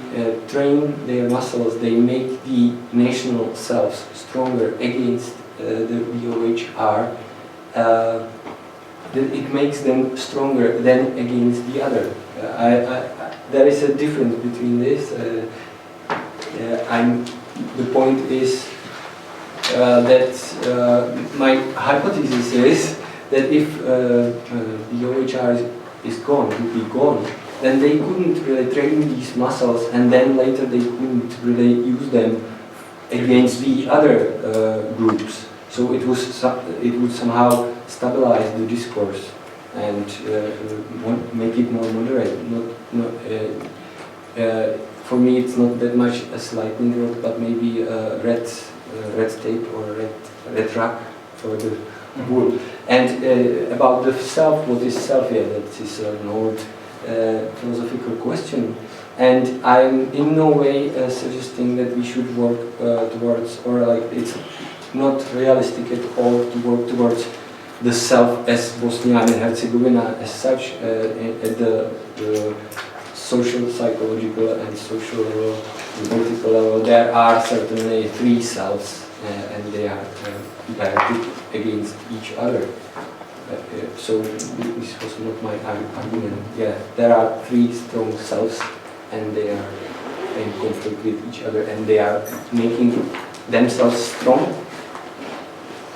train their muscles, they make the national selves stronger against the OHR, that it makes them stronger than against the other. There is a difference between this. The point is that my hypothesis is that if the OHR is gone, would be gone, then they couldn't really train these muscles, and then later they couldn't really use them against the other groups. So it would somehow stabilize the discourse and make it more moderate. For me, it's not that much a lightning rod, but maybe a red tape or red rag for the wool. And about the self, what is self? Yeah, that is an old philosophical question, and I'm in no way suggesting that we should work towards, or like it's not realistic at all to work towards the self as Bosnia and Herzegovina as such at the social, psychological and social level, and political level. There are certainly three selves and they are directed against each other. So this was not my argument. Yeah, there are three strong selves and they are in conflict with each other and they are making themselves strong,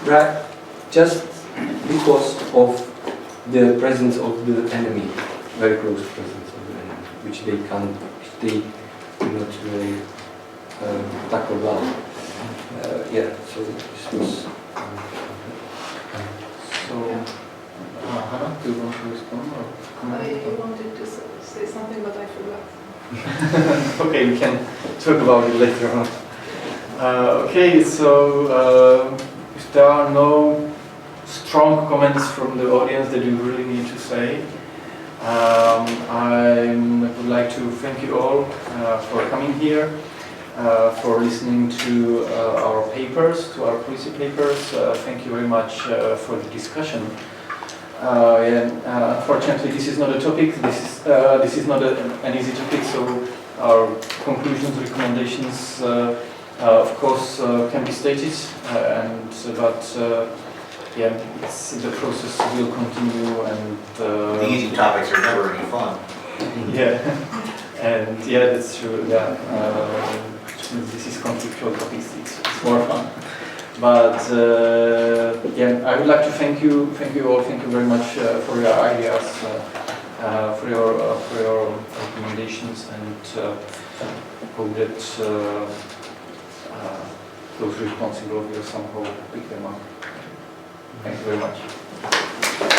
right? Just because of the presence of the enemy, very close presence of the enemy, which they do not really tackle well. Yeah, so this was. So, Hana, do you want to respond or comment? I wanted to say something, but I forgot. Okay, we can talk about it later on. Okay, so if there are no strong comments from the audience that you really need to say, I would like to thank you all for coming here, for listening to our papers, to our policy papers. Thank you very much for the discussion. Unfortunately, this is not a topic. This is not an easy topic. So our conclusions, recommendations, of course, can be stated, yeah, the process will continue, and The easy topics are never any fun. yeah, and yeah, that's true. Yeah, this is conflictual topics. It's more fun. But yeah, I would like to thank you all. Thank you very much for your ideas, for your recommendations, and hope that those responsible will somehow pick them up. Thank you very much.